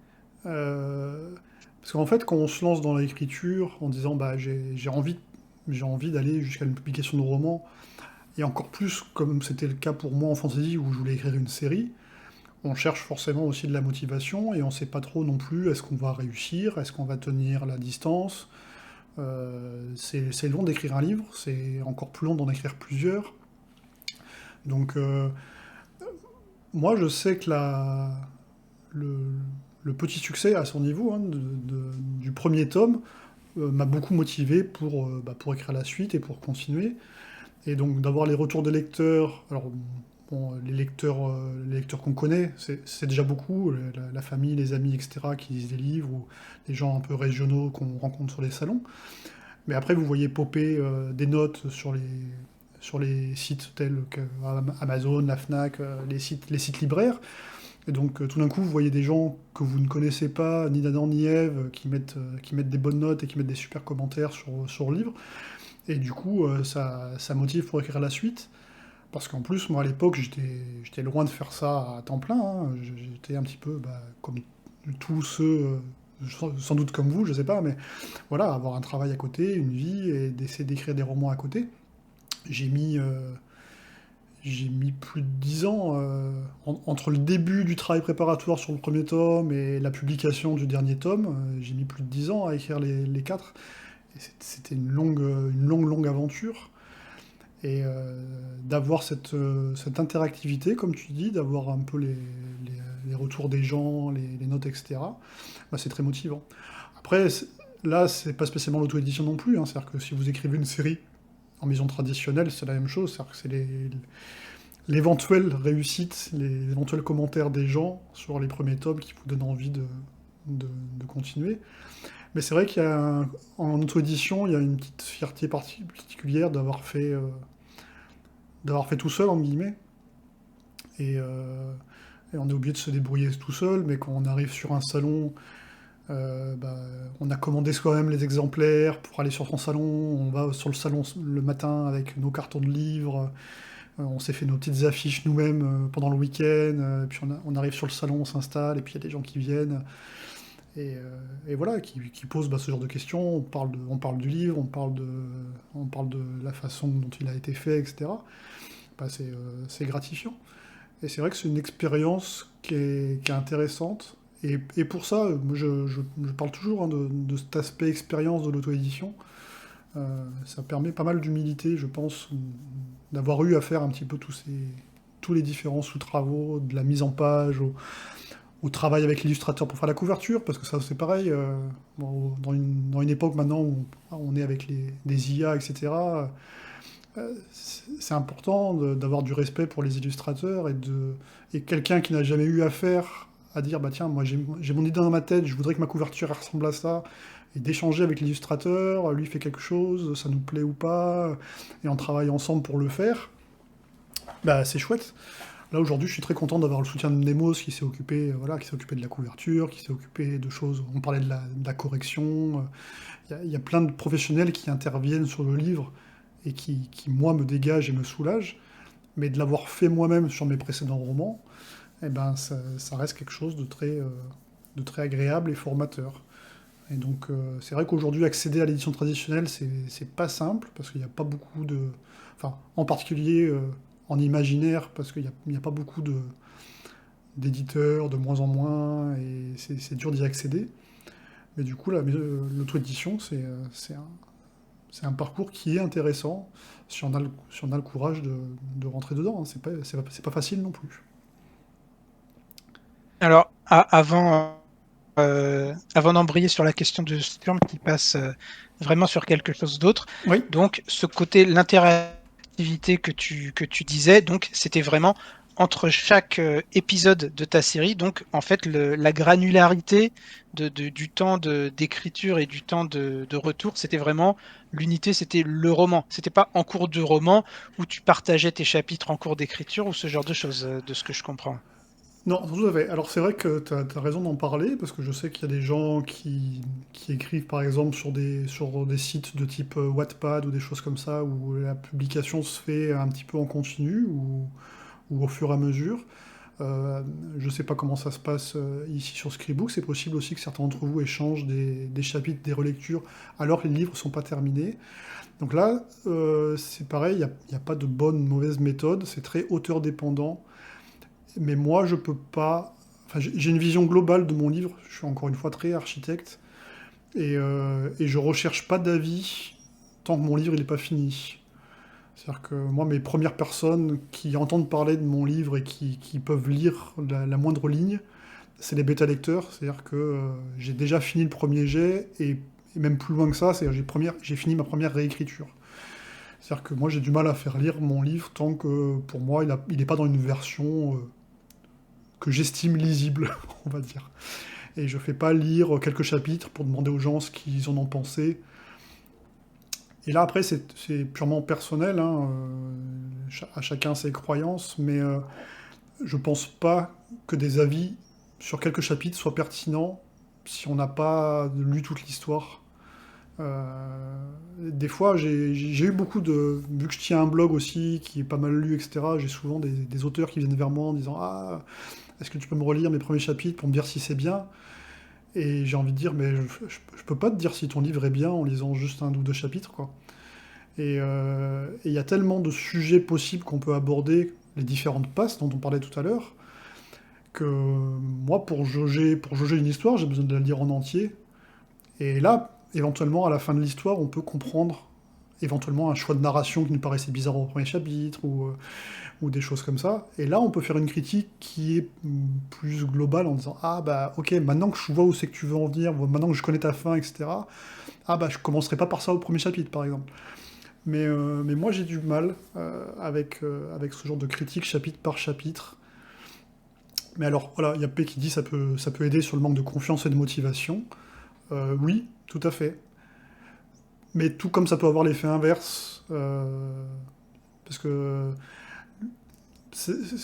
Parce qu'en fait, quand on se lance dans l'écriture en disant j'ai envie d'aller jusqu'à une publication de roman, et encore plus comme c'était le cas pour moi en fantasy où je voulais écrire une série, on cherche forcément aussi de la motivation et on sait pas trop non plus est-ce qu'on va réussir, est-ce qu'on va tenir la distance. C'est long d'écrire un livre, c'est encore plus long d'en écrire plusieurs. Donc moi je sais que le, le petit succès à son niveau hein, du premier tome m'a beaucoup motivé pour écrire la suite et pour continuer. Et donc d'avoir les retours des lecteurs, alors bon, les lecteurs qu'on connaît, c'est déjà beaucoup, la famille, les amis, etc., qui lisent des livres, ou les gens un peu régionaux qu'on rencontre sur les salons. Mais après, vous voyez popper des notes sur les sites tels que Amazon, la Fnac, les sites libraires. Et donc tout d'un coup, vous voyez des gens que vous ne connaissez pas, ni d'Adam ni Ève, qui mettent des bonnes notes et qui mettent des super commentaires sur le livre. Et du coup, ça motive pour écrire la suite. Parce qu'en plus, moi à l'époque, j'étais loin de faire ça à temps plein. Hein. J'étais un petit peu comme tous ceux, sans doute comme vous, je sais pas, mais voilà, avoir un travail à côté, une vie, et d'essayer d'écrire des romans à côté. J'ai mis, j'ai mis plus de 10 ans entre le début du travail préparatoire sur le premier tome et la publication du dernier tome. J'ai mis plus de 10 ans à écrire les quatre. Et c'était une longue aventure. Et d'avoir cette interactivité, comme tu dis, d'avoir un peu les retours des gens, les notes, etc., c'est très motivant. Après, là, c'est pas spécialement l'auto-édition non plus. Hein. C'est-à-dire que si vous écrivez une série en maison traditionnelle, c'est la même chose. C'est-à-dire que c'est l'éventuelle réussite, les éventuels commentaires des gens sur les premiers tomes qui vous donnent envie de continuer. Mais c'est vrai en auto-édition, il y a une petite fierté particulière d'avoir fait tout seul, en guillemets. Et, on est obligé de se débrouiller tout seul, mais quand on arrive sur un salon, on a commandé soi-même les exemplaires pour aller sur son salon, on va sur le salon le matin avec nos cartons de livres, on s'est fait nos petites affiches nous-mêmes pendant le week-end, puis on arrive sur le salon, on s'installe, et puis il y a des gens qui viennent, et voilà, qui posent ce genre de questions, on parle du livre, on parle de la façon dont il a été fait, etc. C'est gratifiant. Et c'est vrai que c'est une expérience qui est intéressante. Et pour ça, moi, je parle toujours hein, de cet aspect expérience de l'auto-édition. Ça permet pas mal d'humilité, je pense, d'avoir eu à faire un petit peu tous les différents sous-travaux, de la mise en page, ou travaille avec l'illustrateur pour faire la couverture, parce que ça c'est pareil, dans une époque maintenant où on est avec des IA, etc., c'est important d'avoir du respect pour les illustrateurs et quelqu'un qui n'a jamais eu affaire à dire bah tiens moi j'ai mon idée dans ma tête, je voudrais que ma couverture elle ressemble à ça, et d'échanger avec l'illustrateur, lui fait quelque chose, ça nous plaît ou pas, et on travaille ensemble pour le faire, bah c'est chouette. Là aujourd'hui je suis très content d'avoir le soutien de Nemos qui s'est occupé, voilà, qui s'est occupé de la couverture, qui s'est occupé de choses, on parlait de la correction, il y a plein de professionnels qui interviennent sur le livre et moi, me dégagent et me soulagent. Mais de l'avoir fait moi-même sur mes précédents romans, eh ben, ça reste quelque chose de très agréable et formateur. Et donc, c'est vrai qu'aujourd'hui, accéder à l'édition traditionnelle, c'est pas simple, parce qu'il n'y a pas beaucoup de... Enfin, en particulier en imaginaire, parce qu'il n'y a pas beaucoup d'éditeurs, de moins en moins, et c'est dur d'y accéder. Mais du coup, l'auto-édition, c'est un parcours qui est intéressant si on a le courage de rentrer dedans, hein. C'est pas facile non plus. Alors, avant d'embrayer sur la question de Sturm qui passe vraiment sur quelque chose d'autre, Oui, donc ce côté, l'interactivité que tu disais, donc c'était vraiment entre chaque épisode de ta série, donc en fait la granularité du temps d'écriture et du temps de retour, c'était vraiment l'unité, c'était le roman. C'était pas en cours de roman où tu partageais tes chapitres en cours d'écriture ou ce genre de choses, de ce que je comprends. non, tout à fait. Alors c'est vrai que tu as raison d'en parler, parce que je sais qu'il y a des gens qui écrivent par exemple sur des sites de type Wattpad ou des choses comme ça, où la publication se fait un petit peu en continu ou au fur et à mesure. Euh, je ne sais pas comment ça se passe ici sur Scribook. C'est possible aussi que certains d'entre vous échangent des chapitres, des relectures, alors que les livres ne sont pas terminés. Donc là, c'est pareil, il n'y a pas de bonne ou mauvaise méthode, c'est très auteur dépendant. Mais moi, je peux pas. Enfin, j'ai une vision globale de mon livre, je suis encore une fois très architecte, et je recherche pas d'avis tant que mon livre n'est pas fini. C'est-à-dire que moi, mes premières personnes qui entendent parler de mon livre et qui peuvent lire moindre ligne, c'est les bêta-lecteurs. C'est-à-dire que j'ai déjà fini le premier jet, et même plus loin que ça, c'est-à-dire j'ai fini ma première réécriture. C'est-à-dire que moi, j'ai du mal à faire lire mon livre tant que, pour moi, il n'est pas dans une version que j'estime lisible, on va dire. Et je fais pas lire quelques chapitres pour demander aux gens ce qu'ils en ont pensé. Et là, après, c'est purement personnel, hein, à chacun ses croyances, mais je pense pas que des avis sur quelques chapitres soient pertinents si on n'a pas lu toute l'histoire. Des fois, j'ai eu beaucoup de... Vu que je tiens un blog aussi, qui est pas mal lu, etc., j'ai souvent des auteurs qui viennent vers moi en disant «Ah, est-ce que tu peux me relire mes premiers chapitres pour me dire si c'est bien?» Et j'ai envie de dire «Mais je peux pas te dire si ton livre est bien en lisant juste un ou deux chapitres, quoi.» Et il y a tellement de sujets possibles qu'on peut aborder, les différentes passes dont on parlait tout à l'heure, que moi, pour jauger une histoire, j'ai besoin de la lire en entier. Et là, éventuellement, à la fin de l'histoire, on peut comprendre éventuellement un choix de narration qui nous paraissait bizarre au premier chapitre, ou des choses comme ça. Et là, on peut faire une critique qui est plus globale en disant «Ah bah ok, maintenant que je vois où c'est que tu veux en venir, maintenant que je connais ta fin, etc., ah bah je commencerai pas par ça au premier chapitre, par exemple.» Mais moi, j'ai du mal avec ce genre de critique chapitre par chapitre. Mais alors, voilà, il y a P qui dit ça peut aider sur le manque de confiance et de motivation. Oui, tout à fait. Mais tout comme ça peut avoir l'effet inverse, parce que,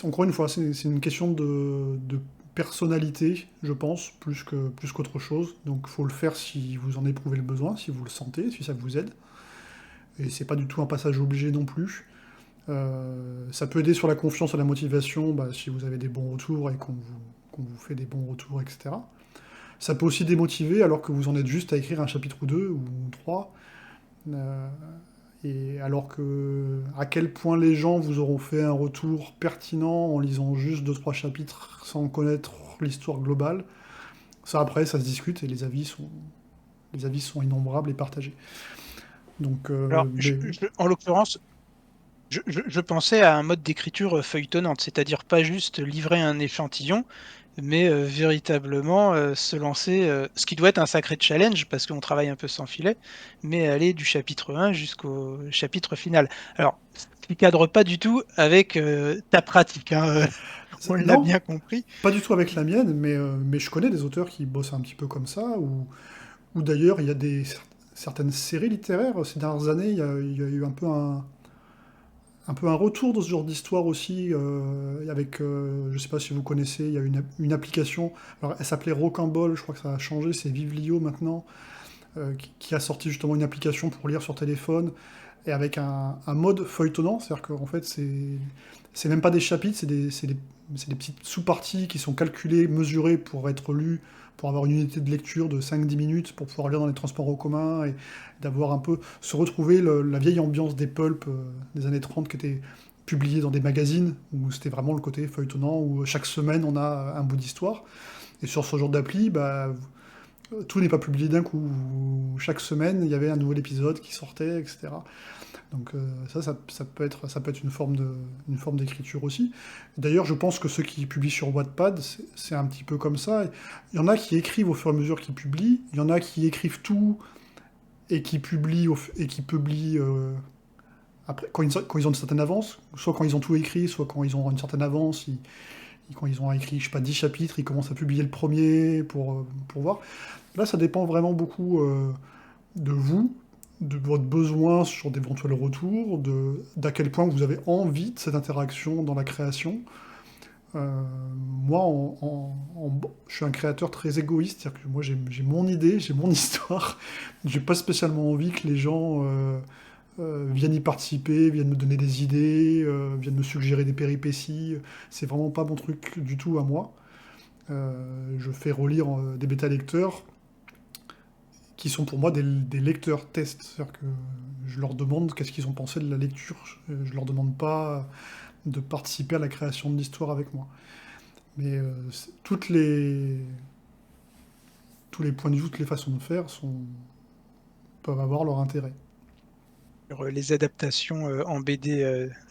encore une fois, c'est une question de personnalité, je pense, plus qu'autre chose. Donc il faut le faire si vous en éprouvez le besoin, si vous le sentez, si ça vous aide. Et c'est pas du tout un passage obligé non plus. Ça peut aider sur la confiance et la motivation, bah, si vous avez des bons retours et qu'on vous fait des bons retours, etc. Ça peut aussi démotiver alors que vous en êtes juste à écrire un chapitre ou deux ou trois. Euh, et alors que à quel point les gens vous auront fait un retour pertinent en lisant juste deux trois chapitres sans connaître l'histoire globale, ça après ça se discute et les avis sont innombrables et partagés. Donc, Alors, en l'occurrence, je pensais à un mode d'écriture feuilletonnante, c'est-à-dire pas juste livrer un échantillon, mais véritablement se lancer, ce qui doit être un sacré challenge parce qu'on travaille un peu sans filet, mais aller du chapitre 1 jusqu'au chapitre final. Alors, ce qui cadre pas du tout avec ta pratique, hein, on l'a Non, bien compris. pas du tout avec la mienne, mais je connais des auteurs qui bossent un petit peu comme ça, ou d'ailleurs il y a certaines séries littéraires ces dernières années, il y a eu un peu un retour de ce genre d'histoire aussi, avec, je sais pas si vous connaissez, il y a une application, alors elle s'appelait Rocambole, je crois que ça a changé, c'est Vivlio maintenant, qui a sorti justement une application pour lire sur téléphone, et avec un mode feuilletonnant, c'est-à-dire qu'en fait c'est même pas des chapitres, c'est des petites sous-parties qui sont calculées, mesurées pour être lues, pour avoir une unité de lecture de 5-10 minutes, pour pouvoir lire dans les transports en commun, et d'avoir un peu, se retrouver la vieille ambiance des pulps des années 30 qui étaient publiés dans des magazines, où c'était vraiment le côté feuilletonnant, où chaque semaine on a un bout d'histoire. Et sur ce genre d'appli, bah, tout n'est pas publié d'un coup. Chaque semaine, il y avait un nouvel épisode qui sortait, etc. Donc ça peut être une forme d'écriture aussi. D'ailleurs, je pense que ceux qui publient sur Wattpad, c'est un petit peu comme ça. Il y en a qui écrivent au fur et à mesure qu'ils publient, il y en a qui écrivent tout et qui publient, et qui publient après, quand ils ont une certaine avance, soit quand ils ont tout écrit, soit quand ils ont une certaine avance, quand ils ont écrit, je sais pas, 10 chapitres, ils commencent à publier le premier pour voir. Là, ça dépend vraiment beaucoup de vous, de votre besoin sur d'éventuels retours, d'à quel point vous avez envie de cette interaction dans la création. Euh, Moi, je suis un créateur très égoïste, c'est-à-dire que moi, j'ai mon idée, j'ai mon histoire. J'ai pas spécialement envie que les gens viennent y participer, viennent me donner des idées, viennent me suggérer des péripéties. C'est vraiment pas mon truc du tout à moi. Je fais relire des bêta-lecteurs qui sont pour moi des lecteurs tests. C'est-à-dire que je leur demande qu'est-ce qu'ils ont pensé de la lecture. Je leur demande pas de participer à la création de l'histoire avec moi. Mais tous les points de vue, toutes les façons de faire peuvent avoir leur intérêt. Sur les adaptations en BD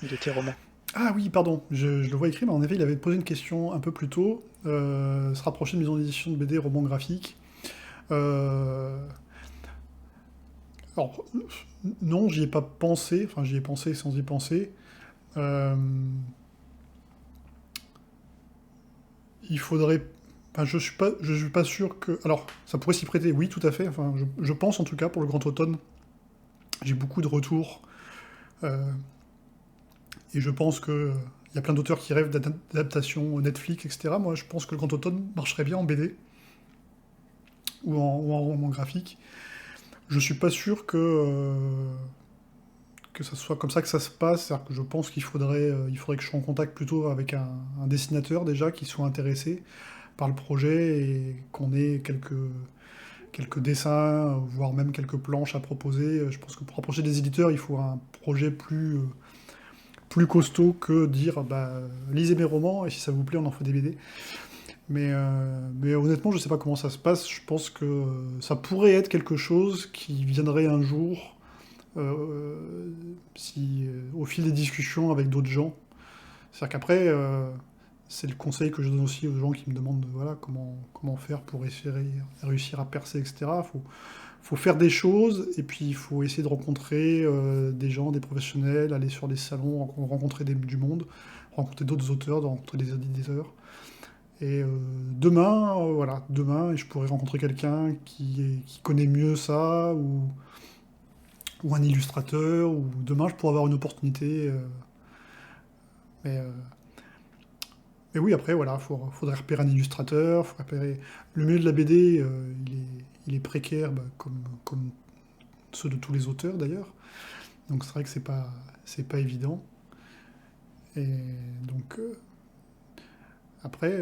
de tes romans. Ah oui, pardon, je le vois écrit, mais en effet, il avait posé une question un peu plus tôt. Se rapprocher de maison d'édition de BD, romans graphiques. Euh, alors, non, j'y ai pas pensé, enfin j'y ai pensé sans y penser. Euh, il faudrait. Enfin, je suis pas sûr que. Alors, ça pourrait s'y prêter, oui, tout à fait. Enfin, je pense en tout cas pour le Grand Automne. J'ai beaucoup de retours. euh, et je pense que il y a plein d'auteurs qui rêvent d'adaptation Netflix, etc. Moi, je pense que le Grand Automne marcherait bien en BD ou en roman graphique. Je suis pas sûr que ça soit comme ça que ça se passe. C'est-à-dire que je pense il faudrait que je sois en contact plutôt avec un dessinateur déjà qui soit intéressé par le projet et qu'on ait quelques dessins, voire même quelques planches à proposer. Je pense que pour approcher des éditeurs, il faut un projet plus costaud que dire bah, lisez mes romans et si ça vous plaît, on en fait des BD. Mais honnêtement, je sais pas comment ça se passe. Je pense que ça pourrait être quelque chose qui viendrait un jour si, au fil des discussions avec d'autres gens. C'est-à-dire qu'après, c'est le conseil que je donne aussi aux gens qui me demandent voilà, comment faire pour réussir à percer, etc. Faut faire des choses et puis il faut essayer de rencontrer des gens, des professionnels, aller sur des salons, rencontrer du monde, rencontrer d'autres auteurs, de rencontrer des éditeurs. Et demain, je pourrais rencontrer quelqu'un qui connaît mieux ça, ou un illustrateur, ou demain, je pourrais avoir une opportunité. Mais, euh, mais oui, après, voilà, faudrait repérer un illustrateur, faut repérer. Le milieu de la BD, il est précaire, bah, comme ceux de tous les auteurs d'ailleurs. Donc c'est vrai que c'est pas évident. Et donc, après,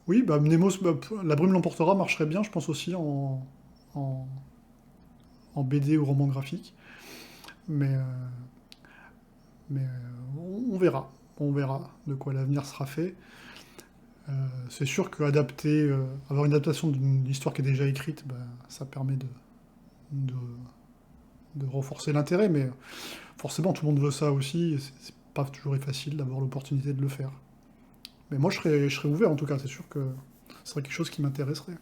oui, bah, Mnemos, bah, La Brume l'emportera marcherait bien, je pense aussi en, en BD ou roman graphique. Mais, on verra. On verra de quoi l'avenir sera fait. C'est sûr avoir une adaptation d'une histoire qui est déjà écrite, bah, ça permet de, de renforcer l'intérêt, mais forcément tout le monde veut ça aussi, et c'est pas toujours facile d'avoir l'opportunité de le faire. Mais moi, je serais ouvert en tout cas, c'est sûr que ce serait quelque chose qui m'intéresserait.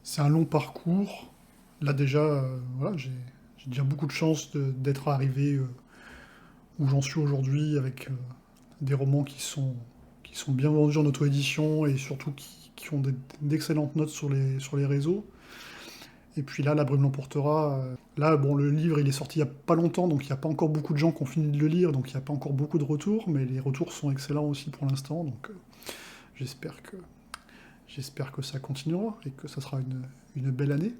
C'est un long parcours. Là déjà, voilà, j'ai déjà beaucoup de chance d'être arrivé où j'en suis aujourd'hui avec des romans qui sont bien vendus en auto-édition et surtout qui ont d'excellentes notes sur les réseaux. Et puis là, La Brume l'emportera. Là, bon, le livre, il est sorti il n'y a pas longtemps, donc il n'y a pas encore beaucoup de gens qui ont fini de le lire, donc il n'y a pas encore beaucoup de retours, mais les retours sont excellents aussi pour l'instant, donc j'espère que, j'espère que ça continuera et que ça sera une belle année.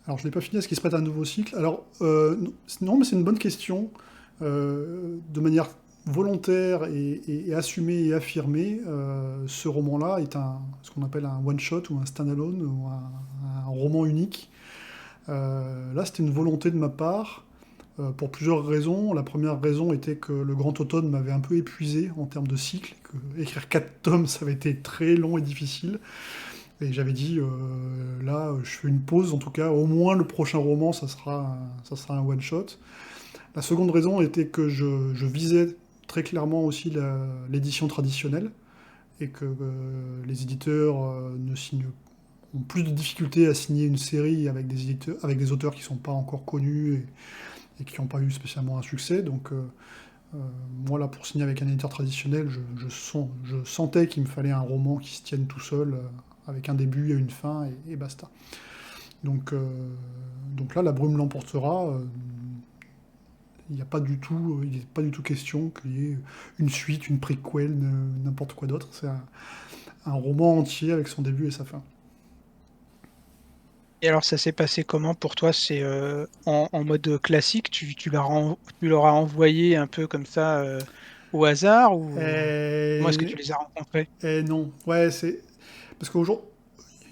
Alors, je n'ai pas fini, est-ce qu'il se prête à un nouveau cycle? Alors, non, mais c'est une bonne question. De manière volontaire et assumée et affirmée, ce roman-là est ce qu'on appelle un one-shot ou un stand-alone ou un roman unique. Là, c'était une volonté de ma part pour plusieurs raisons. La première raison était que le Grand Automne m'avait un peu épuisé en termes de cycle, que écrire 4 tomes, ça avait été très long et difficile. Et j'avais dit, là, je fais une pause, en tout cas, au moins le prochain roman, ça sera un one-shot. La seconde raison était que je visais très clairement aussi l'édition traditionnelle, et que les éditeurs ont plus de difficultés à signer une série avec des auteurs qui ne sont pas encore connus et qui n'ont pas eu spécialement un succès. Donc moi là, pour signer avec un éditeur traditionnel, je sentais qu'il me fallait un roman qui se tienne tout seul, avec un début et une fin, et basta. Donc, donc là, La Brume l'emportera. Il n'est pas du tout question qu'il y ait une suite, une préquelle, n'importe quoi d'autre. C'est un roman entier avec son début et sa fin. Et alors, ça s'est passé comment pour toi? C'est en mode classique, tu leur as envoyé un peu comme ça au hasard ou comment est-ce que tu Et, les as rencontrés? et non, ouais, c'est parce qu'aujourd'hui,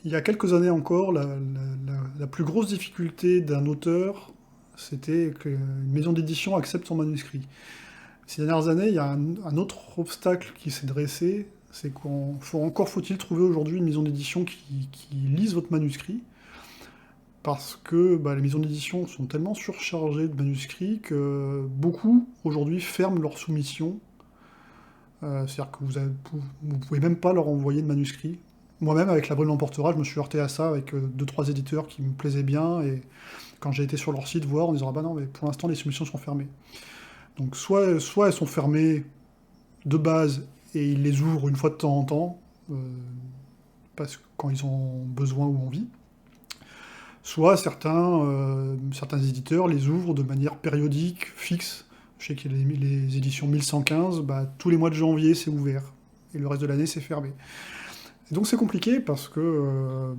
il y a quelques années encore, la plus grosse difficulté d'un auteur, c'était qu'une maison d'édition accepte son manuscrit. Ces dernières années, il y a un autre obstacle qui s'est dressé, c'est encore faut-il trouver aujourd'hui une maison d'édition qui lise votre manuscrit, parce que bah, les maisons d'édition sont tellement surchargées de manuscrits que beaucoup aujourd'hui ferment leur soumission. C'est-à-dire que vous pouvez même pas leur envoyer de manuscrit. Moi-même, avec La Brume l'emportera, je me suis heurté à ça avec deux, trois éditeurs qui me plaisaient bien, et quand j'ai été sur leur site voir, en disant ah bah non, mais pour l'instant les soumissions sont fermées. Donc soit elles sont fermées de base et ils les ouvrent une fois de temps en temps, parce que quand ils ont besoin ou envie, soit certains éditeurs les ouvrent de manière périodique, fixe. Je sais qu'il y a les éditions 1115, bah, tous les mois de janvier c'est ouvert, et le reste de l'année c'est fermé. Et donc c'est compliqué parce que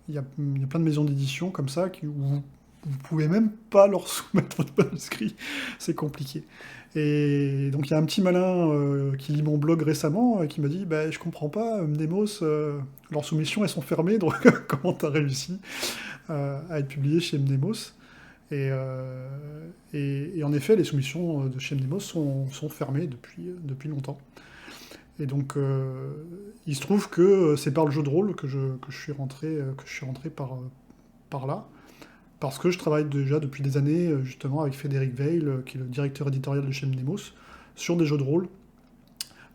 il y a plein de maisons d'édition comme ça où vous pouvez même pas leur soumettre votre manuscrit. C'est compliqué. Et donc il y a un petit malin qui lit mon blog récemment qui m'a dit bah, je comprends pas, Mnemos, leurs soumissions elles sont fermées, donc comment t'as réussi à être publié chez Mnemos? Et en effet, les soumissions de chez Mnemos sont fermées depuis longtemps. Et donc, il se trouve que c'est par le jeu de rôle que je suis rentré par là, parce que je travaille déjà depuis des années, justement, avec Frédéric Veil, qui est le directeur éditorial de chez Mnemos, sur des jeux de rôle.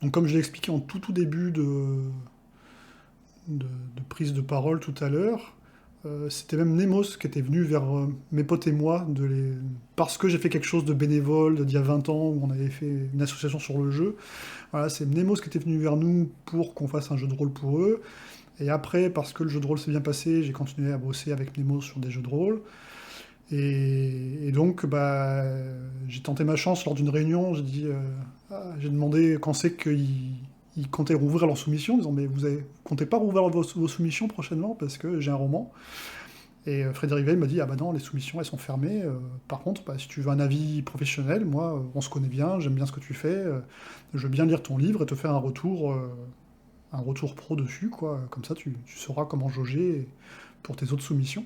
Donc, comme je l'ai expliqué en tout début de prise de parole tout à l'heure, c'était même Nemos qui était venu vers mes potes et moi, parce que j'ai fait quelque chose de bénévole d'il y a 20 ans, où on avait fait une association sur le jeu. Voilà, c'est Nemos qui était venu vers nous pour qu'on fasse un jeu de rôle pour eux. Et après, parce que le jeu de rôle s'est bien passé, j'ai continué à bosser avec Nemos sur des jeux de rôle. Et donc, bah, j'ai tenté ma chance lors d'une réunion. J'ai demandé quand c'est qu'ils comptaient rouvrir leur soumission, en disant mais vous comptez pas rouvrir vos soumissions prochainement parce que j'ai un roman. Et Frédéric Veil m'a dit ah bah non, les soumissions elles sont fermées. Par contre, bah, si tu veux un avis professionnel, moi on se connaît bien, j'aime bien ce que tu fais, je veux bien lire ton livre et te faire un retour pro dessus, quoi. Comme ça tu sauras comment jauger pour tes autres soumissions.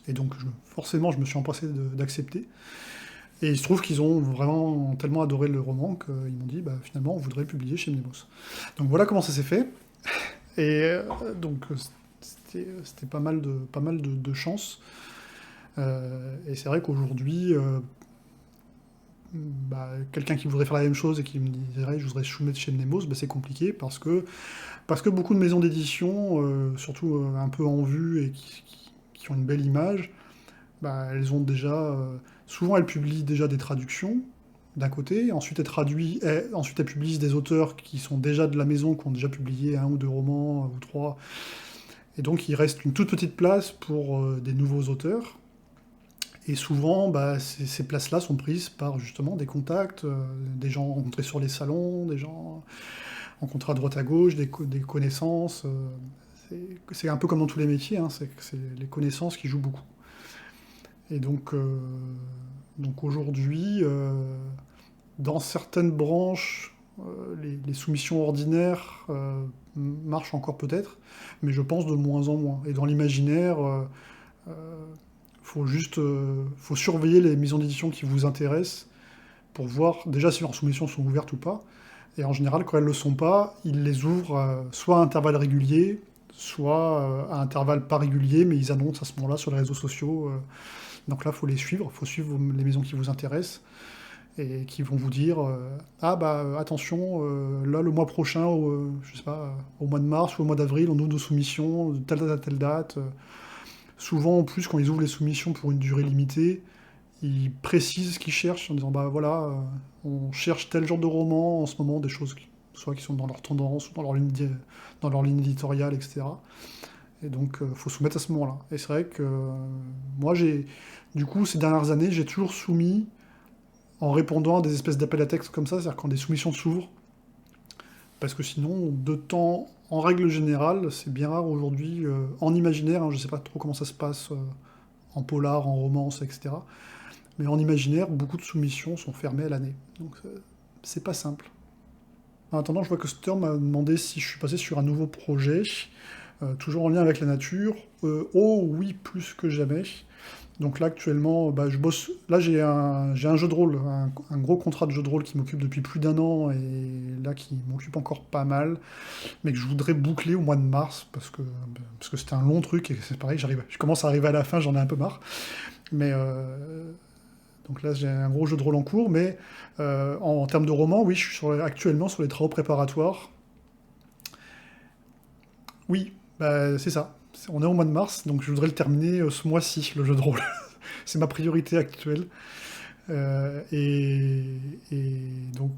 Et donc forcément je me suis empressé d'accepter. Et il se trouve qu'ils ont vraiment tellement adoré le roman qu'ils m'ont dit bah, finalement on voudrait le publier chez Mnemos. Donc voilà comment ça s'est fait. Et donc c'était pas mal de chance. Et c'est vrai qu'aujourd'hui, quelqu'un qui voudrait faire la même chose et qui me dirait je voudrais soumettre chez Mnemos, c'est compliqué parce que beaucoup de maisons d'édition, surtout un peu en vue et qui ont une belle image, elles ont déjà, souvent elles publient déjà des traductions d'un côté, ensuite elles publient des auteurs qui sont déjà de la maison, qui ont déjà publié un ou deux romans ou trois, et donc il reste une toute petite place pour des nouveaux auteurs. Et souvent, ces places-là sont prises par justement des contacts, des gens rencontrés sur les salons, des gens rencontrés à droite à gauche, des connaissances. C'est un peu comme dans tous les métiers, hein, c'est les connaissances qui jouent beaucoup. Et donc aujourd'hui, dans certaines branches, les soumissions ordinaires marchent encore peut-être, mais je pense de moins en moins. Et dans l'imaginaire, faut surveiller les maisons d'édition qui vous intéressent pour voir déjà si leurs soumissions sont ouvertes ou pas. Et en général, quand elles ne le sont pas, ils les ouvrent soit à intervalles réguliers, soit à intervalles pas réguliers, mais ils annoncent à ce moment-là sur les réseaux sociaux. Donc là, il faut les suivre, il faut suivre les maisons qui vous intéressent et qui vont vous dire attention, là le mois prochain, je sais pas, au mois de mars ou au mois d'avril, on ouvre nos soumissions de telle date à telle date. Souvent, en plus, quand ils ouvrent les soumissions pour une durée limitée, ils précisent ce qu'ils cherchent en disant on cherche tel genre de roman en ce moment, des choses soit qui sont dans leur tendance ou dans leur ligne éditoriale, etc. Et donc, faut soumettre à ce moment-là. Et c'est vrai que moi, du coup, ces dernières années, j'ai toujours soumis en répondant à des espèces d'appels à texte comme ça, c'est-à-dire quand des soumissions s'ouvrent, parce que sinon, de temps, en règle générale, c'est bien rare aujourd'hui, en imaginaire, hein, je sais pas trop comment ça se passe en polar, en romance, etc. Mais en imaginaire, beaucoup de soumissions sont fermées à l'année. Donc c'est pas simple. En attendant, je vois que Sturm m'a demandé si je suis passé sur un nouveau projet, toujours en lien avec la nature. Oh oui, plus que jamais. Donc là, actuellement, je bosse. Là, j'ai un jeu de rôle, un gros contrat de jeu de rôle qui m'occupe depuis plus d'un an et là qui m'occupe encore pas mal, mais que je voudrais boucler au mois de mars parce que c'était un long truc et c'est pareil, je commence à arriver à la fin, j'en ai un peu marre. Mais donc là, j'ai un gros jeu de rôle en cours, mais en termes de roman, oui, je suis actuellement sur les travaux préparatoires. Oui, c'est ça. On est au mois de mars, donc je voudrais le terminer ce mois-ci, le jeu de rôle. C'est ma priorité actuelle. Et donc,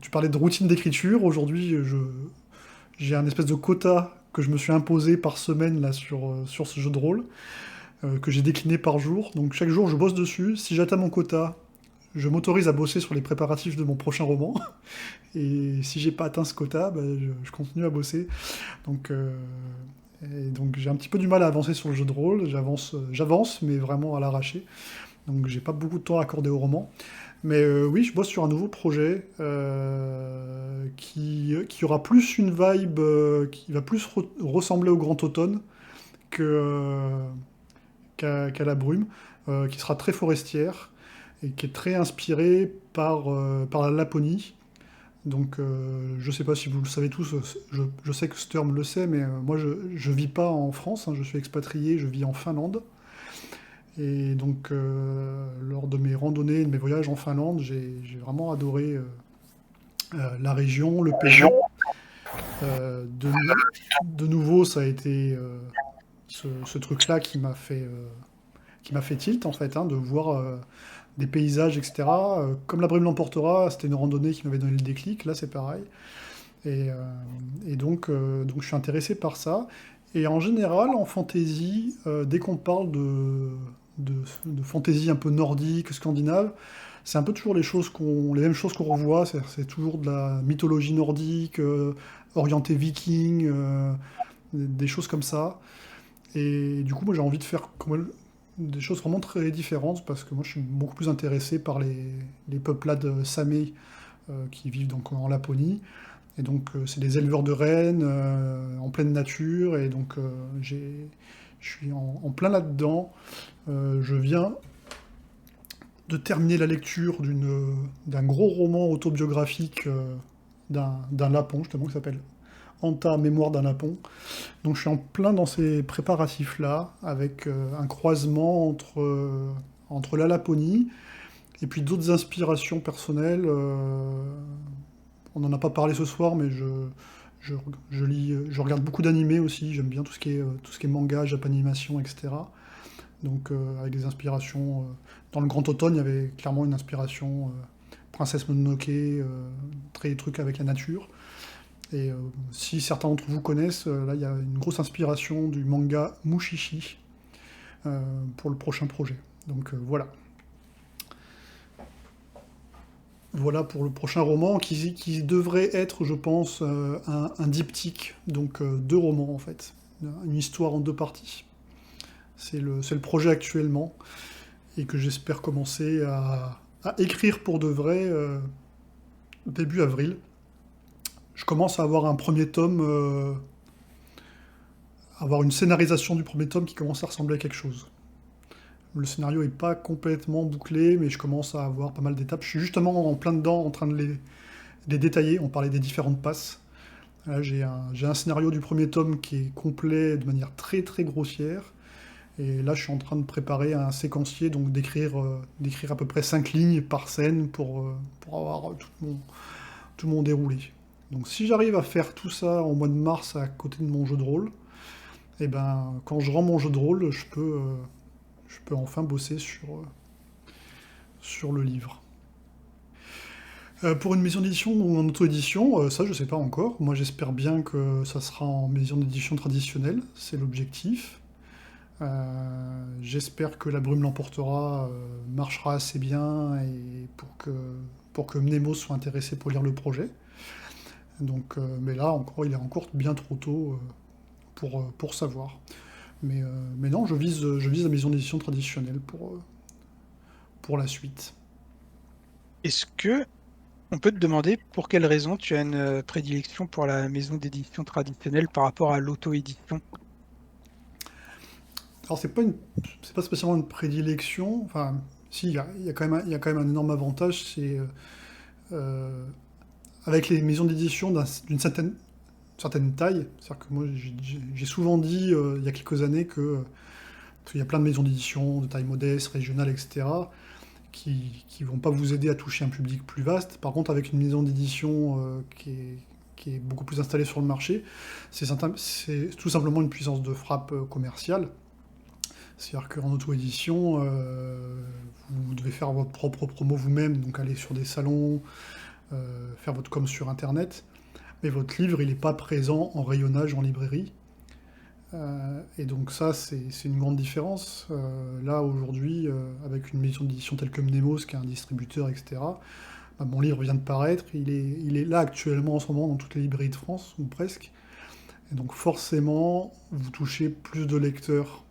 tu parlais de routine d'écriture. Aujourd'hui, j'ai un espèce de quota que je me suis imposé par semaine là, sur ce jeu de rôle, que j'ai décliné par jour. Donc chaque jour, je bosse dessus. Si j'atteins mon quota, je m'autorise à bosser sur les préparatifs de mon prochain roman. Et si j'ai pas atteint ce quota, je continue à bosser. Donc, donc j'ai un petit peu du mal à avancer sur le jeu de rôle. J'avance, mais vraiment à l'arraché. Donc j'ai pas beaucoup de temps à accorder au roman. Mais oui, je bosse sur un nouveau projet qui aura plus une vibe, qui va plus ressembler au Grand Automne que, qu'à la Brume, qui sera très forestière et qui est très inspirée par la Laponie. Donc je sais pas si vous le savez tous, je sais que Sturm le sait, mais moi je vis pas en France, hein, je suis expatrié, je vis en Finlande. Et donc, lors de mes randonnées, de mes voyages en Finlande, j'ai vraiment adoré la région, le pays. De nouveau, ça a été ce truc-là qui m'a fait tilt, en fait, hein, de voir des paysages, etc. Comme la brume l'emportera, c'était une randonnée qui m'avait donné le déclic. Là, c'est pareil. Et, euh, et donc, je suis intéressé par ça. Et en général, en fantasy, dès qu'on parle de fantasy un peu nordique, scandinave, c'est un peu toujours les mêmes choses qu'on revoit. C'est toujours de la mythologie nordique, orientée viking, des choses comme ça. Et du coup, moi, j'ai envie de faire des choses vraiment très différentes parce que moi, je suis beaucoup plus intéressé par les peuplades samé qui vivent donc en Laponie. Et donc, c'est des éleveurs de rennes en pleine nature. Et donc, je suis en plein là-dedans. Je viens de terminer la lecture d'un gros roman autobiographique d'un Lapon, justement, qui s'appelle Anta, Mémoire d'un Lapon. Donc, je suis en plein dans ces préparatifs-là, avec un croisement entre la Laponie Et puis d'autres inspirations personnelles. On n'en a pas parlé ce soir, mais je, je regarde beaucoup d'animés aussi. J'aime bien tout ce qui est manga, japanimation, etc. Donc avec des inspirations. Dans le Grand Automne, il y avait clairement une inspiration Princesse Mononoke, très trucs avec la nature. Et si certains d'entre vous connaissent, là il y a une grosse inspiration du manga Mushishi pour le prochain projet. Donc voilà. Voilà pour le prochain roman qui devrait être, je pense, un diptyque, donc 2 romans en fait. Une histoire en 2 parties. C'est le projet actuellement et que j'espère commencer à écrire pour de vrai début avril. Je commence à avoir un premier tome, avoir une scénarisation du premier tome qui commence à ressembler à quelque chose. Le scénario est pas complètement bouclé, mais je commence à avoir pas mal d'étapes. Je suis justement en plein dedans, en train de les détailler. On parlait des différentes passes. Là, j'ai un scénario du premier tome qui est complet de manière très très grossière. Et là, je suis en train de préparer un séquencier, donc d'écrire à peu près 5 lignes par scène pour avoir tout mon déroulé. Donc si j'arrive à faire tout ça en mois de mars à côté de mon jeu de rôle, et ben quand je rends mon jeu de rôle, je peux enfin bosser sur le livre. Pour une maison d'édition ou en auto-édition, ça je sais pas encore. Moi j'espère bien que ça sera en maison d'édition traditionnelle, c'est l'objectif. J'espère que La Brume l'emportera marchera assez bien et pour que Mnemo soit intéressé pour lire le projet. Donc, mais là encore, il est encore bien trop tôt pour savoir. Mais non, je vise la maison d'édition traditionnelle pour la suite. Est-ce que on peut te demander pour quelle raison tu as une prédilection pour la maison d'édition traditionnelle par rapport à l'auto-édition? Alors c'est pas spécialement une prédilection. Enfin, si, il y a quand même un énorme avantage, c'est euh, avec les maisons d'édition d'une certaine taille. C'est-à-dire que moi, j'ai souvent dit il y a quelques années qu'il y a plein de maisons d'édition de taille modeste, régionale, etc., qui vont pas vous aider à toucher un public plus vaste. Par contre, avec une maison d'édition qui est beaucoup plus installée sur le marché, c'est tout simplement une puissance de frappe commerciale. C'est-à-dire qu'en auto-édition, vous devez faire votre propre promo vous-même, donc aller sur des salons, faire votre com sur Internet. Mais votre livre, il n'est pas présent en rayonnage en librairie. Et donc ça, c'est une grande différence. Là, aujourd'hui, avec une maison d'édition telle que Mnemos, qui est un distributeur, etc., bah, mon livre vient de paraître. Il est là actuellement en ce moment dans toutes les librairies de France, ou presque. Et donc forcément, vous touchez plus de lecteurs.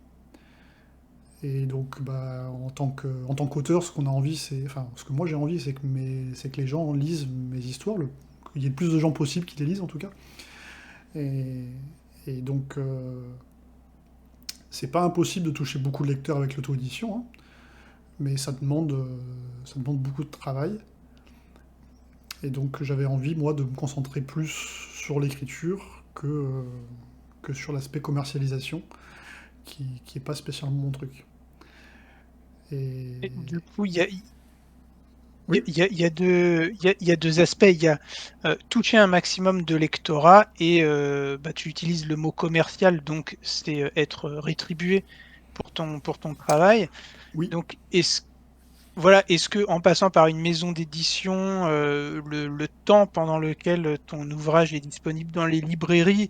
Et donc, bah, en tant qu'auteur, ce qu'on a envie, enfin, ce que moi j'ai envie, c'est que les gens lisent mes histoires, qu'il y ait le plus de gens possible qui les lisent en tout cas. Et, et donc, c'est pas impossible de toucher beaucoup de lecteurs avec l'auto-édition, hein, mais ça demande beaucoup de travail. Et donc, j'avais envie, moi, de me concentrer plus sur l'écriture que sur l'aspect commercialisation, qui est pas spécialement mon truc. Et Et du coup, oui, il y a deux aspects. Il y a toucher un maximum de lectorat et bah, tu utilises le mot commercial, donc c'est être rétribué pour ton travail. oui, Donc, est-ce que en passant par une maison d'édition, le temps pendant lequel ton ouvrage est disponible dans les librairies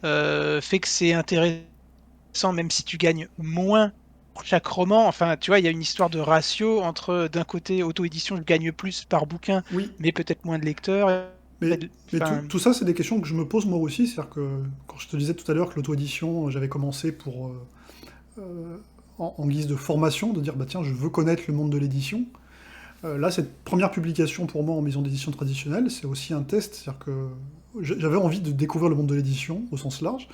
fait que c'est intéressant, même si tu gagnes moins pour chaque roman. Enfin, tu vois, il y a une histoire de ratio entre d'un côté auto-édition, je gagne plus par bouquin, oui. mais peut-être moins de lecteurs. Mais Enfin, tout ça, c'est des questions que je me pose moi aussi. C'est-à-dire que quand je te disais tout à l'heure que l'auto-édition, j'avais commencé euh, en guise de formation, de dire bah tiens, je veux connaître le monde de l'édition. Là, cette première publication pour moi en maison d'édition traditionnelle, c'est aussi un test. C'est-à-dire que j'avais envie de découvrir le monde de l'édition au sens large.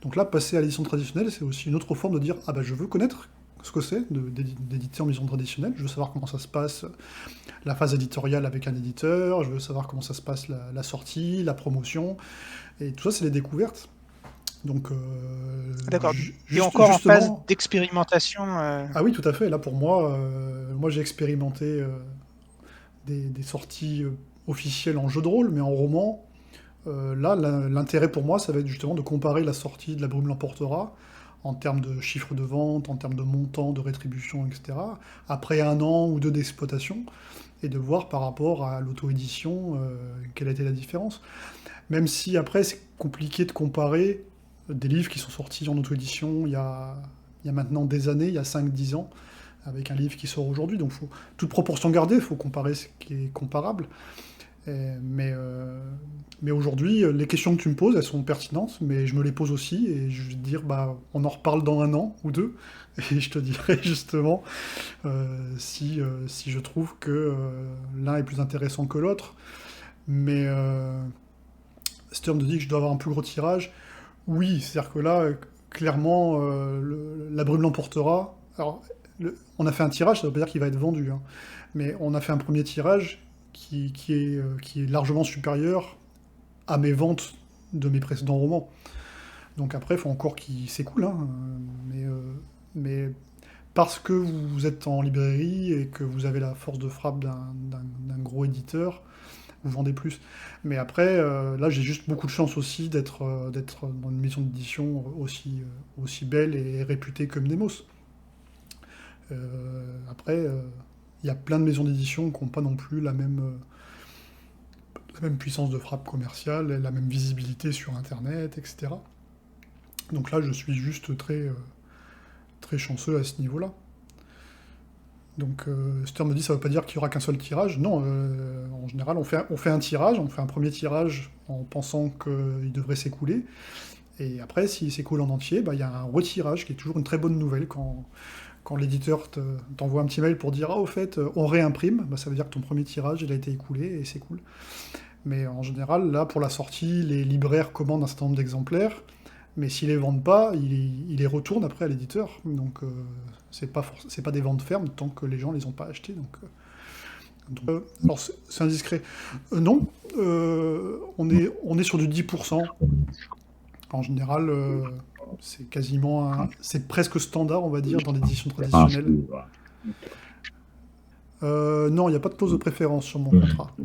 Donc là, passer à l'édition traditionnelle, c'est aussi une autre forme de dire ah bah je veux connaître ce que c'est d'éditer en maison traditionnelle. Je veux savoir comment ça se passe, la phase éditoriale avec un éditeur. Je veux savoir comment ça se passe la sortie, la promotion. Et tout ça, c'est des découvertes. Donc, D'accord. Tu es juste, encore en phase justement... d'expérimentation. Ah oui, tout à fait. Là, pour moi, moi j'ai expérimenté des sorties officielles en jeu de rôle, mais en roman. Là, l'intérêt pour moi, ça va être justement de comparer la sortie de La Brume l'emportera en termes de chiffre de vente, en termes de montant, de rétribution, etc. Après un an ou deux d'exploitation, et de voir par rapport à l'auto-édition quelle a été la différence. Même si après, c'est compliqué de comparer des livres qui sont sortis en auto-édition il y a maintenant des années, il y a 5 10 ans, avec un livre qui sort aujourd'hui. Donc, faut, toute proportion gardée, il faut comparer ce qui est comparable. Mais mais aujourd'hui, les questions que tu me poses, elles sont pertinentes, mais je me les pose aussi, et je vais te dire, bah, on en reparle dans un an ou deux, et je te dirai justement si je trouve que l'un est plus intéressant que l'autre. Mais Stern me dit que je dois avoir un plus gros tirage. Oui, c'est-à-dire que là, clairement, la brume l'emportera. Alors, on a fait un tirage, ça veut pas dire qu'il va être vendu, hein. Mais on a fait un premier tirage qui est largement supérieur à mes ventes de mes précédents romans. Donc après, il faut encore qu'il s'écoule, hein. Mais parce que vous êtes en librairie et que vous avez la force de frappe d'un gros éditeur, vous vendez plus. Mais après, là, j'ai juste beaucoup de chance aussi d'être dans une maison d'édition aussi belle et réputée comme Nemos. Après, il y a plein de maisons d'édition qui n'ont pas non plus la même puissance de frappe commerciale, la même visibilité sur Internet, etc. Donc là, je suis juste très chanceux à ce niveau-là. Donc Stern me dit, ça ne veut pas dire qu'il n'y aura qu'un seul tirage. Non, en général, on fait un tirage, on fait un premier tirage en pensant qu'il devrait s'écouler. Et après, s'il s'écoule en entier, bah, il y a un retirage qui est toujours une très bonne nouvelle quand l'éditeur t'envoie un petit mail pour dire, ah, au fait, on réimprime, bah, ça veut dire que ton premier tirage, il a été écoulé et c'est cool. Mais en général, là, pour la sortie, les libraires commandent un certain nombre d'exemplaires, mais s'ils les vendent pas, ils les retournent après à l'éditeur. Donc, c'est pas des ventes fermes tant que les gens les ont pas achetés. Alors, c'est indiscret. Non, on est sur du 10%. En général, c'est presque standard, on va dire, dans l'édition traditionnelle. Non, il n'y a pas de clause de préférence sur mon contrat.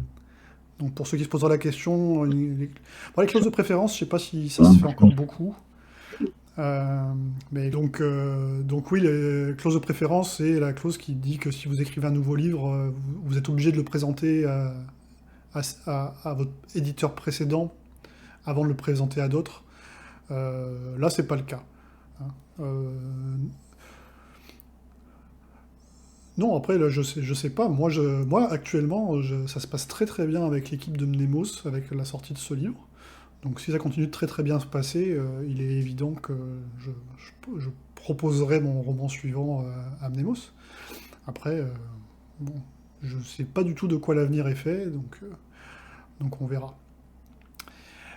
Donc pour ceux qui se poseraient la question, les clauses de préférence, je sais pas si ça se fait encore beaucoup. Mais donc oui, les clauses de préférence, c'est la clause qui dit que si vous écrivez un nouveau livre, vous êtes obligé de le présenter à votre éditeur précédent avant de le présenter à d'autres. Là, c'est pas le cas, hein. Non, après, là, je sais pas. Moi actuellement, ça se passe très très bien avec l'équipe de Mnemos, avec la sortie de ce livre. Donc si ça continue de très très bien se passer, il est évident que je proposerai mon roman suivant à Mnemos. Après, bon, je sais pas du tout de quoi l'avenir est fait, donc on verra.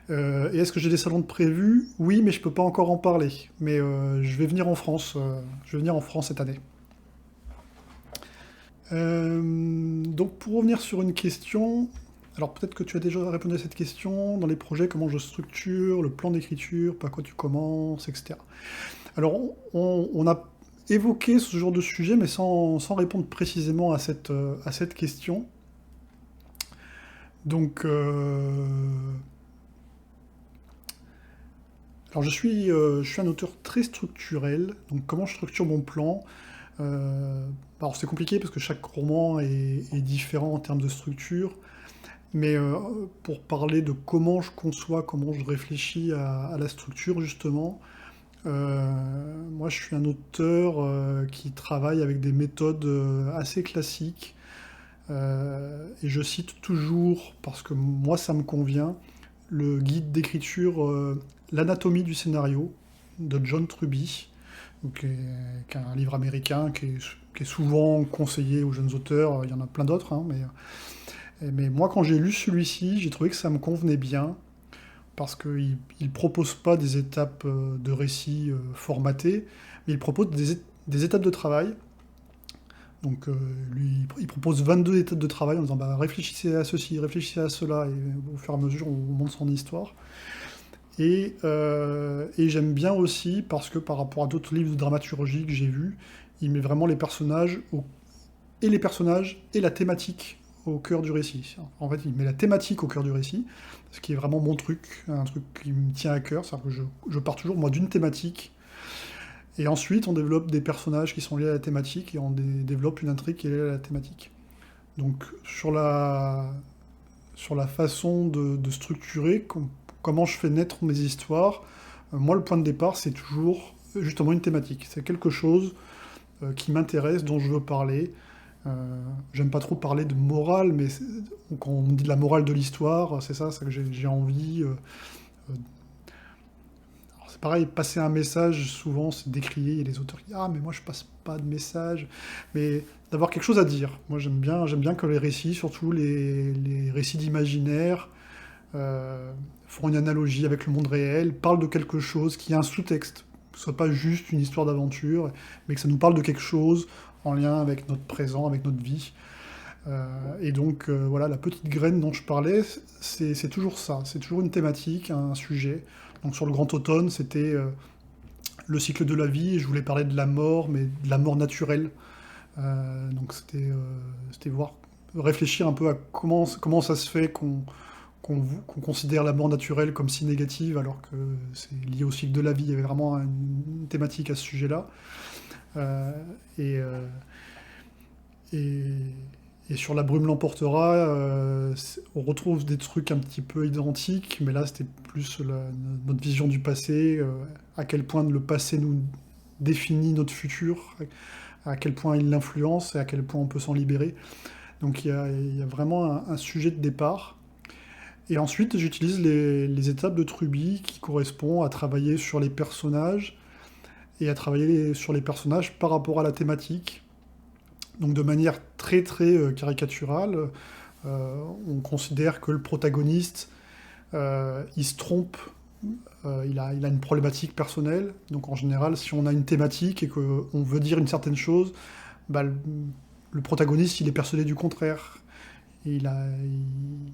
Et est-ce que j'ai des salons de prévus? Oui, mais je peux pas encore en parler. Mais je vais venir en France. Je vais venir en France cette année. Donc pour revenir sur une question, alors peut-être que tu as déjà répondu à cette question, dans les projets, comment je structure, le plan d'écriture, par quoi tu commences, etc. Alors on a évoqué ce genre de sujet, mais sans répondre précisément à cette question. Donc, alors je suis un auteur très structurel, donc comment je structure mon plan? Euh, alors c'est compliqué parce que chaque roman est différent en termes de structure, mais pour parler de comment je conçois, comment je réfléchis à la structure justement, moi je suis un auteur qui travaille avec des méthodes assez classiques, et je cite toujours, parce que moi ça me convient, le guide d'écriture L'anatomie du scénario de John Truby, qui est un livre américain qui est souvent conseillé aux jeunes auteurs. Il y en a plein d'autres, hein, mais moi, quand j'ai lu celui-ci, j'ai trouvé que ça me convenait bien, parce qu'il ne propose pas des étapes de récit formatées, mais il propose des étapes de travail. Donc, lui, il propose 22 étapes de travail en disant bah, réfléchissez à ceci, réfléchissez à cela, et au fur et à mesure, on monte son histoire. Et j'aime bien aussi parce que par rapport à d'autres livres de dramaturgie que j'ai vus, il met vraiment les personnages et la thématique au cœur du récit. En fait, il met la thématique au cœur du récit, ce qui est vraiment mon truc, un truc qui me tient à cœur. C'est-à-dire que je pars toujours, moi, d'une thématique, et ensuite on développe des personnages qui sont liés à la thématique, et on développe une intrigue qui est liée à la thématique. Donc, sur la façon de structurer, comment je fais naître mes histoires, moi, le point de départ, c'est toujours justement une thématique. C'est quelque chose qui m'intéresse, dont je veux parler. J'aime pas trop parler de morale, mais quand on dit de la morale de l'histoire, c'est ça que j'ai envie. Alors c'est pareil, passer un message, souvent c'est décrié, et les auteurs qui disent ah mais moi je passe pas de message, mais d'avoir quelque chose à dire. Moi j'aime bien que les récits, surtout les récits d'imaginaire, font une analogie avec le monde réel, parlent de quelque chose qui a un sous-texte, que ce soit pas juste une histoire d'aventure, mais que ça nous parle de quelque chose en lien avec notre présent, avec notre vie. Et donc voilà, la petite graine dont je parlais, c'est toujours ça, c'est toujours une thématique, un sujet. Donc sur le Grand Automne, c'était le cycle de la vie, et je voulais parler de la mort, mais de la mort naturelle. Donc c'était réfléchir un peu à comment ça se fait qu'on considère la mort naturelle comme si négative, alors que c'est lié au cycle de la vie. Il y avait vraiment une thématique à ce sujet-là. Euh, et, euh, et, et sur La brume l'emportera, on retrouve des trucs un petit peu identiques, mais là c'était plus notre vision du passé, à quel point le passé nous définit notre futur, à quel point il l'influence et à quel point on peut s'en libérer. Donc il y a vraiment un sujet de départ. Et ensuite, j'utilise les étapes de Truby qui correspondent à travailler sur les personnages et à travailler sur les personnages par rapport à la thématique. Donc de manière très très caricaturale, on considère que le protagoniste, il se trompe, il a une problématique personnelle. Donc en général, si on a une thématique et qu'on veut dire une certaine chose, bah, le protagoniste, il est persuadé du contraire. Il a une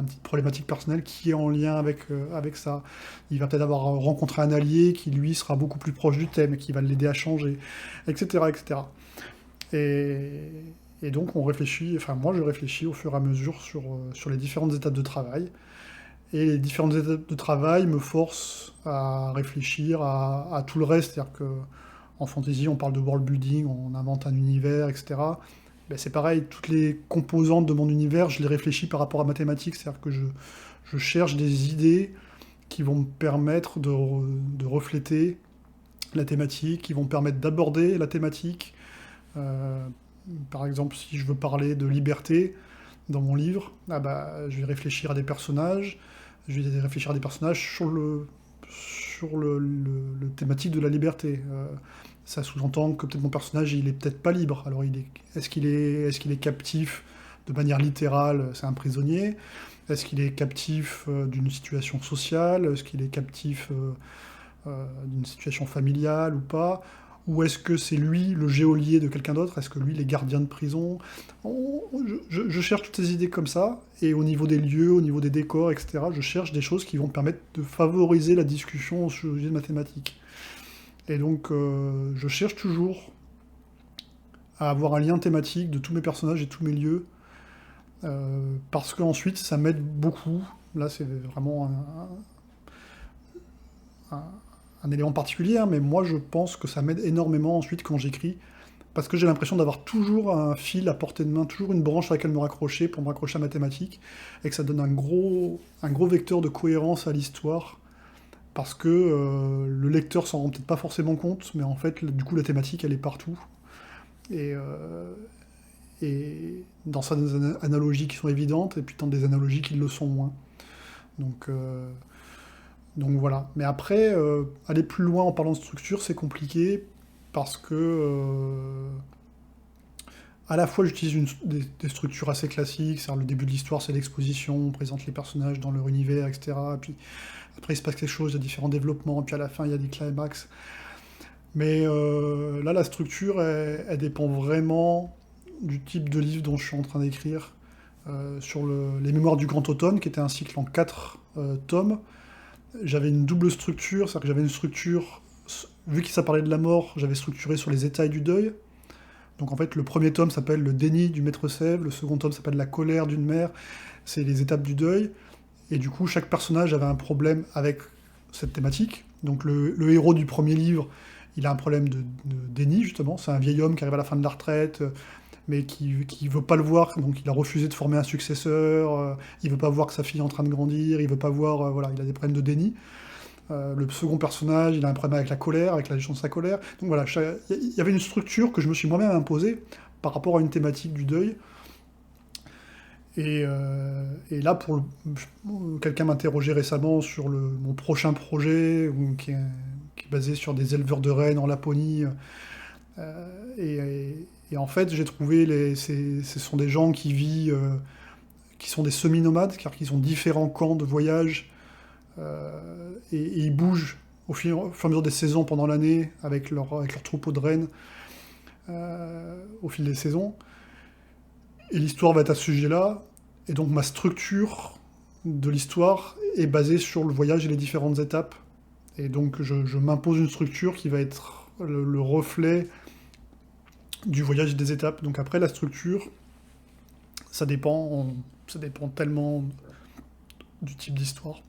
petite problématique personnelle qui est en lien avec ça. Il va peut-être avoir rencontré un allié qui, lui, sera beaucoup plus proche du thème et qui va l'aider à changer, etc., etc. Et, et donc, on réfléchit, enfin, moi, je réfléchis au fur et à mesure sur les différentes étapes de travail. Et les différentes étapes de travail me forcent à réfléchir à tout le reste. C'est-à-dire que en fantasy, on parle de world building, on invente un univers, etc. Ben, c'est pareil, toutes les composantes de mon univers, je les réfléchis par rapport à mathématiques, c'est-à-dire que je cherche des idées qui vont me permettre de refléter la thématique, qui vont me permettre d'aborder la thématique. Euh, Par exemple, si je veux parler de liberté dans mon livre, ah bah, je vais réfléchir à des personnages, je vais réfléchir à des personnages sur le thématique de la liberté. Ça sous-entend que peut-être mon personnage, il est peut-être pas libre. Alors, est-ce qu'il est captif de manière littérale, c'est un prisonnier? Est-ce qu'il est captif d'une situation sociale? Est-ce qu'il est captif d'une situation familiale ou pas? Ou est-ce que c'est lui le geôlier de quelqu'un d'autre? Est-ce que lui il est gardien de prison? Je cherche toutes ces idées comme ça, et au niveau des lieux, au niveau des décors, etc., je cherche des choses qui vont permettre de favoriser la discussion au sujet de mathématiques. Et donc, je cherche toujours à avoir un lien thématique de tous mes personnages et tous mes lieux, parce qu'ensuite, ça m'aide beaucoup. Là, c'est vraiment un- un élément particulier, hein, mais moi, je pense que ça m'aide énormément ensuite quand j'écris, parce que j'ai l'impression d'avoir toujours un fil à portée de main, toujours une branche à laquelle me raccrocher pour me raccrocher à mathématiques, et que ça donne un gros vecteur de cohérence à l'histoire, parce que le lecteur s'en rend peut-être pas forcément compte, mais en fait, du coup, la thématique, elle est partout. Et, dans certaines analogies qui sont évidentes, et puis dans des analogies qui le sont moins. Donc, voilà. Mais après, aller plus loin en parlant de structure, c'est compliqué, parce que à la fois j'utilise des structures assez classiques, c'est-à-dire le début de l'histoire, c'est l'exposition, on présente les personnages dans leur univers, etc. Puis après, il se passe quelque chose, il y a différents développements, puis à la fin, il y a des climax. Mais là, la structure, elle dépend vraiment du type de livre dont je suis en train d'écrire. sur les Mémoires du Grand Automne, qui était un cycle en 4 tomes. J'avais une double structure, c'est-à-dire que j'avais une structure, vu que ça parlait de la mort, j'avais structuré sur les états du deuil. Donc en fait, le premier tome s'appelle Le déni du maître Sèvres, le second tome s'appelle La colère d'une mère, c'est les étapes du deuil. Et du coup, chaque personnage avait un problème avec cette thématique. Donc le héros du premier livre, il a un problème de déni, justement. C'est un vieil homme qui arrive à la fin de la retraite, mais qui veut pas le voir, donc il a refusé de former un successeur, il veut pas voir que sa fille est en train de grandir, il veut pas voir, voilà, il a des problèmes de déni. Le second personnage, il a un problème avec la colère, avec la gestion de sa colère. Donc voilà, il y avait une structure que je me suis moi-même imposée par rapport à une thématique du deuil. Et là, quelqu'un m'interrogeait récemment sur mon prochain projet, qui est basé sur des éleveurs de rennes en Laponie. Et en fait, j'ai trouvé, ce sont des gens qui sont des semi-nomades, car ils ont différents camps de voyage, et ils bougent au fur et à mesure des saisons pendant l'année avec leur troupeau de rennes, au fil des saisons. Et l'histoire va être à ce sujet-là. Et donc ma structure de l'histoire est basée sur le voyage et les différentes étapes. Et donc je m'impose une structure qui va être le reflet du voyage et des étapes. Donc après, la structure, ça dépend tellement du type d'histoire.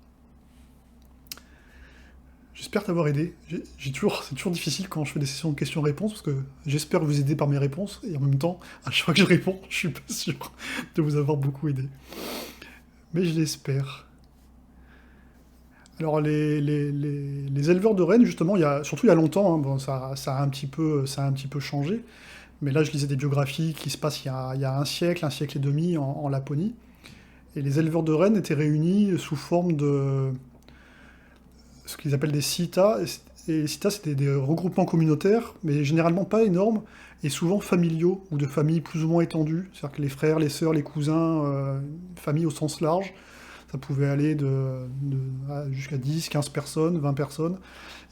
J'espère t'avoir aidé. C'est toujours difficile quand je fais des sessions de questions-réponses, parce que j'espère vous aider par mes réponses, et en même temps, à chaque fois que je réponds, je suis pas sûr de vous avoir beaucoup aidé. Mais je l'espère. Alors les éleveurs de rennes, justement, surtout il y a longtemps, hein, bon, ça a un petit peu changé, mais là je lisais des biographies qui se passent il y a un siècle et demi en Laponie, et les éleveurs de rennes étaient réunis sous forme de ce qu'ils appellent des citas. Et les citas, c'était des regroupements communautaires, mais généralement pas énormes, et souvent familiaux, ou de familles plus ou moins étendues. C'est-à-dire que les frères, les sœurs, les cousins, famille au sens large, ça pouvait aller jusqu'à 10, 15 personnes, 20 personnes,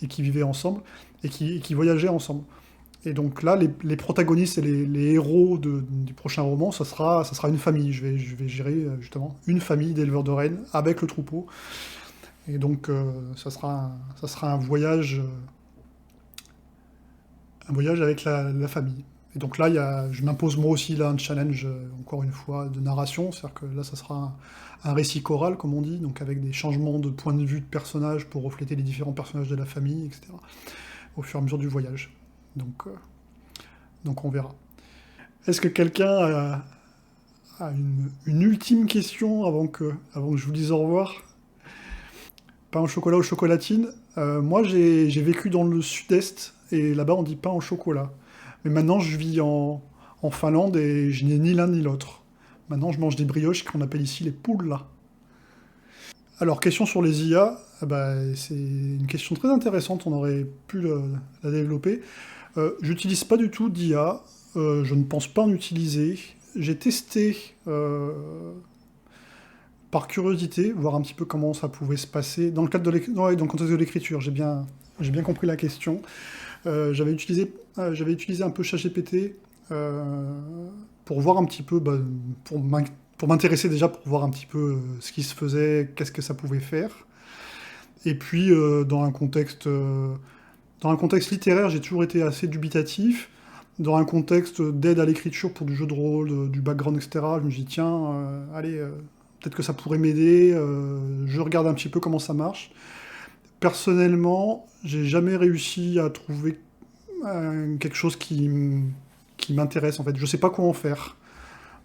et qui vivaient ensemble, et qui voyageaient ensemble. Et donc là, les protagonistes et les héros du prochain roman, ça sera une famille. Je vais gérer justement une famille d'éleveurs de rennes avec le troupeau. Et donc, ça sera un voyage avec la famille. Et donc là, je m'impose moi aussi là un challenge, encore une fois, de narration. C'est-à-dire que là, ça sera un récit choral, comme on dit, donc avec des changements de point de vue de personnages pour refléter les différents personnages de la famille, etc., au fur et à mesure du voyage. Donc on verra. Est-ce que quelqu'un a une ultime question avant que je vous dise au revoir? Pain au chocolat ou chocolatine. Moi, j'ai vécu dans le sud-est, et là-bas, on dit pain au chocolat. Mais maintenant, je vis en Finlande, et je n'ai ni l'un ni l'autre. Maintenant, je mange des brioches qu'on appelle ici les poulla. Alors, question sur les IA, c'est une question très intéressante, on aurait pu la développer. J'utilise pas du tout d'IA, je ne pense pas en utiliser. J'ai testé par curiosité, voir un petit peu comment ça pouvait se passer dans le cadre dans le contexte de l'écriture. J'ai bien compris la question. J'avais utilisé un peu ChatGPT pour voir un petit peu, pour m'intéresser déjà, pour voir un petit peu ce qui se faisait, qu'est-ce que ça pouvait faire. Et puis dans un contexte littéraire, j'ai toujours été assez dubitatif. Dans un contexte d'aide à l'écriture pour du jeu de rôle, du background, etc., je me dis tiens, allez, peut-être que ça pourrait m'aider. Je regarde un petit peu comment ça marche. Personnellement, j'ai jamais réussi à trouver quelque chose qui m'intéresse en fait. Je sais pas quoi en faire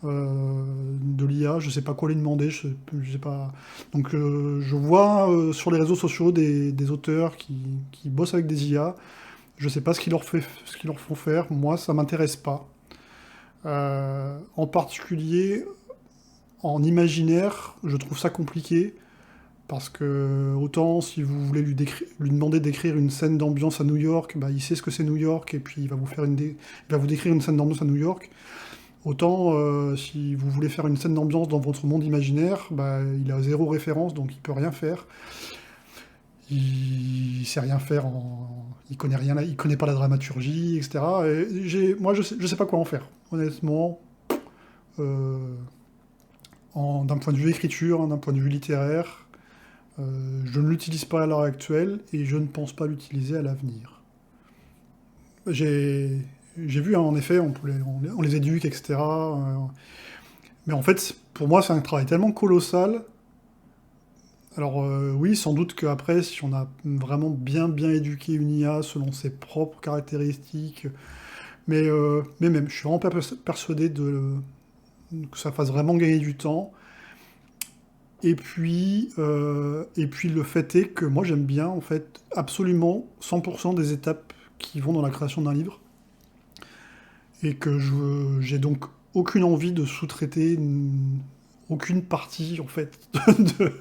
de l'IA, je sais pas quoi lui demander, je sais pas. Donc je vois sur les réseaux sociaux des auteurs qui bossent avec des IA. Je sais pas ce qu'ils leur font faire. Moi, ça m'intéresse pas. En particulier, en imaginaire, je trouve ça compliqué. Parce que autant si vous voulez lui demander d'écrire une scène d'ambiance à New York, il sait ce que c'est New York et puis il va vous décrire une scène d'ambiance à New York. Autant si vous voulez faire une scène d'ambiance dans votre monde imaginaire, il a zéro référence, donc il peut rien faire. Il sait rien faire, il connaît rien, il connaît pas la dramaturgie, etc. Moi je sais pas quoi en faire. Honnêtement, d'un point de vue écriture, hein, d'un point de vue littéraire. Je ne l'utilise pas à l'heure actuelle et je ne pense pas l'utiliser à l'avenir. J'ai vu, hein, en effet, on les éduque, etc. Mais en fait, pour moi, c'est un travail tellement colossal. Alors oui, sans doute qu'après, si on a vraiment bien éduqué une IA selon ses propres caractéristiques, mais même, je suis vraiment persuadé que ça fasse vraiment gagner du temps. Et puis le fait est que moi j'aime bien en fait absolument 100% des étapes qui vont dans la création d'un livre et que j'ai donc aucune envie de sous-traiter aucune partie en fait de,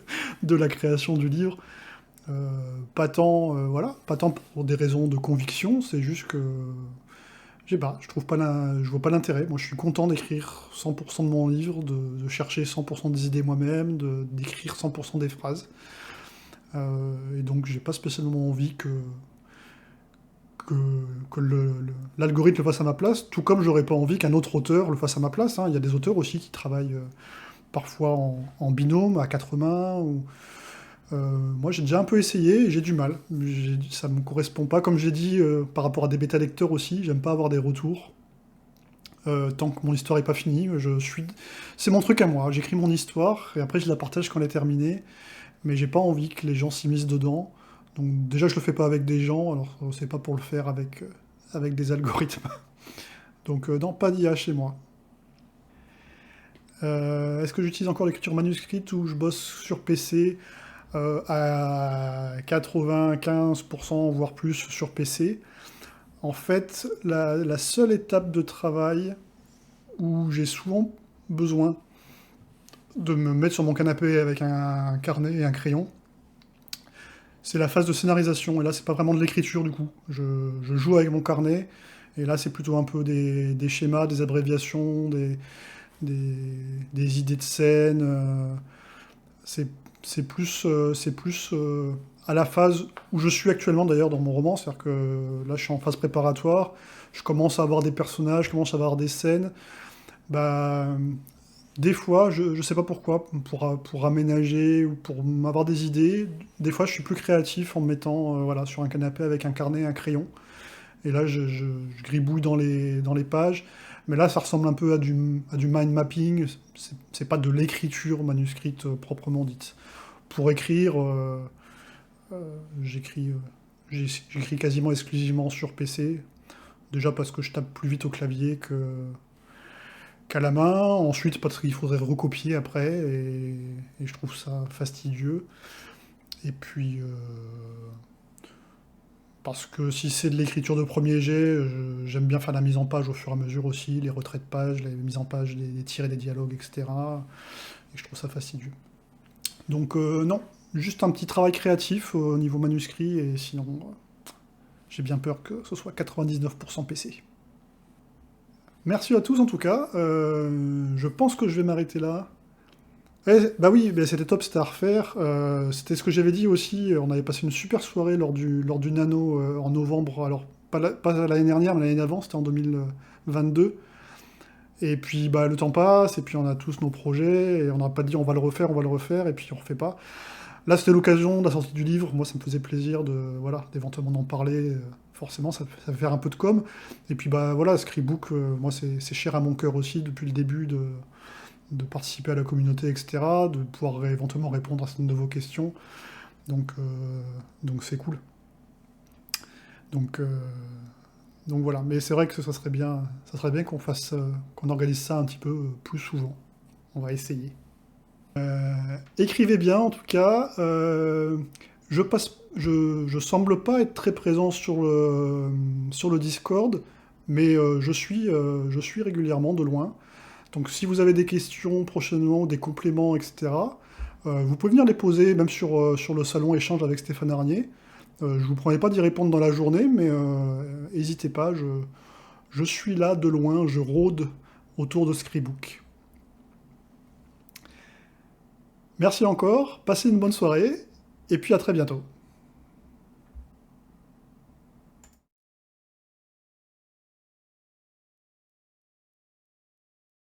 de la création du livre. Voilà, pas tant pour des raisons de conviction, c'est juste que je sais pas, je vois pas l'intérêt. Moi, je suis content d'écrire 100% de mon livre, de chercher 100% des idées moi-même, d'écrire 100% des phrases. Et donc, j'ai pas spécialement envie que, que l'algorithme le fasse à ma place, tout comme j'aurais pas envie qu'un autre auteur le fasse à ma place, hein. Il y a des auteurs aussi qui travaillent parfois en binôme, à quatre mains. Moi, j'ai déjà un peu essayé et j'ai du mal. Ça me correspond pas. Comme j'ai dit, par rapport à des bêta lecteurs aussi, j'aime pas avoir des retours. Tant que mon histoire est pas finie, c'est mon truc à moi. J'écris mon histoire et après je la partage quand elle est terminée. Mais j'ai pas envie que les gens s'immiscent dedans. Donc déjà, je le fais pas avec des gens, alors c'est pas pour le faire avec des algorithmes. Donc non, pas d'IA chez moi. Est-ce que j'utilise encore l'écriture manuscrite ou je bosse sur PC à 95%, voire plus sur PC? En fait, la seule étape de travail où j'ai souvent besoin de me mettre sur mon canapé avec un carnet et un crayon, c'est la phase de scénarisation. Et là, c'est pas vraiment de l'écriture du coup. Je joue avec mon carnet, et là, c'est plutôt un peu des schémas, des abréviations, des, des idées de scène. C'est c'est plus à la phase où je suis actuellement d'ailleurs dans mon roman, c'est-à-dire que là je suis en phase préparatoire, je commence à avoir des personnages, je commence à avoir des scènes. Bah, des fois, je sais pas pourquoi, pour aménager ou pour m'avoir des idées, des fois je suis plus créatif en me mettant voilà, sur un canapé avec un carnet et un crayon. Et là je gribouille dans les pages. Mais là ça ressemble un peu à du mind mapping, c'est pas de l'écriture manuscrite proprement dite. Pour écrire, j'écris j'écris quasiment exclusivement sur PC. Déjà parce que je tape plus vite au clavier qu'à la main. Ensuite parce qu'il faudrait recopier après et je trouve ça fastidieux. Et puis parce que si c'est de l'écriture de premier jet, j'aime bien faire la mise en page au fur et à mesure aussi, les retraits de pages, les mises en page des tirés des dialogues, etc. Et je trouve ça fastidieux. Donc non, juste un petit travail créatif au niveau manuscrit, et sinon j'ai bien peur que ce soit 99% PC. Merci à tous en tout cas, je pense que je vais m'arrêter là. Bah oui, bah c'était top, c'était à refaire. C'était ce que j'avais dit aussi, on avait passé une super soirée lors du Nano en novembre, alors pas l'année dernière, mais l'année d'avant, c'était en 2022. Et puis bah, le temps passe, et puis on a tous nos projets, et on n'a pas dit on va le refaire, et puis on refait pas. Là, c'était l'occasion de la sortie du livre. Moi, ça me faisait plaisir voilà, d'éventuellement d'en parler. Forcément, ça fait faire un peu de com. Et puis, bah voilà, Scribook, moi, c'est cher à mon cœur aussi depuis le début de participer à la communauté, etc., de pouvoir éventuellement répondre à certaines de vos questions. Donc c'est cool. Donc, euh, donc voilà. Mais c'est vrai que ça serait bien qu'on organise ça un petit peu plus souvent. On va essayer. Écrivez bien en tout cas. Je semble pas être très présent sur le Discord, mais je suis régulièrement de loin. Donc si vous avez des questions prochainement, des compléments, etc., vous pouvez venir les poser même sur le salon échange avec Stéphane Arnier. Je vous promets pas d'y répondre dans la journée, mais n'hésitez pas, je suis là de loin, je rôde autour de Scribook. Merci encore, passez une bonne soirée, et puis à très bientôt.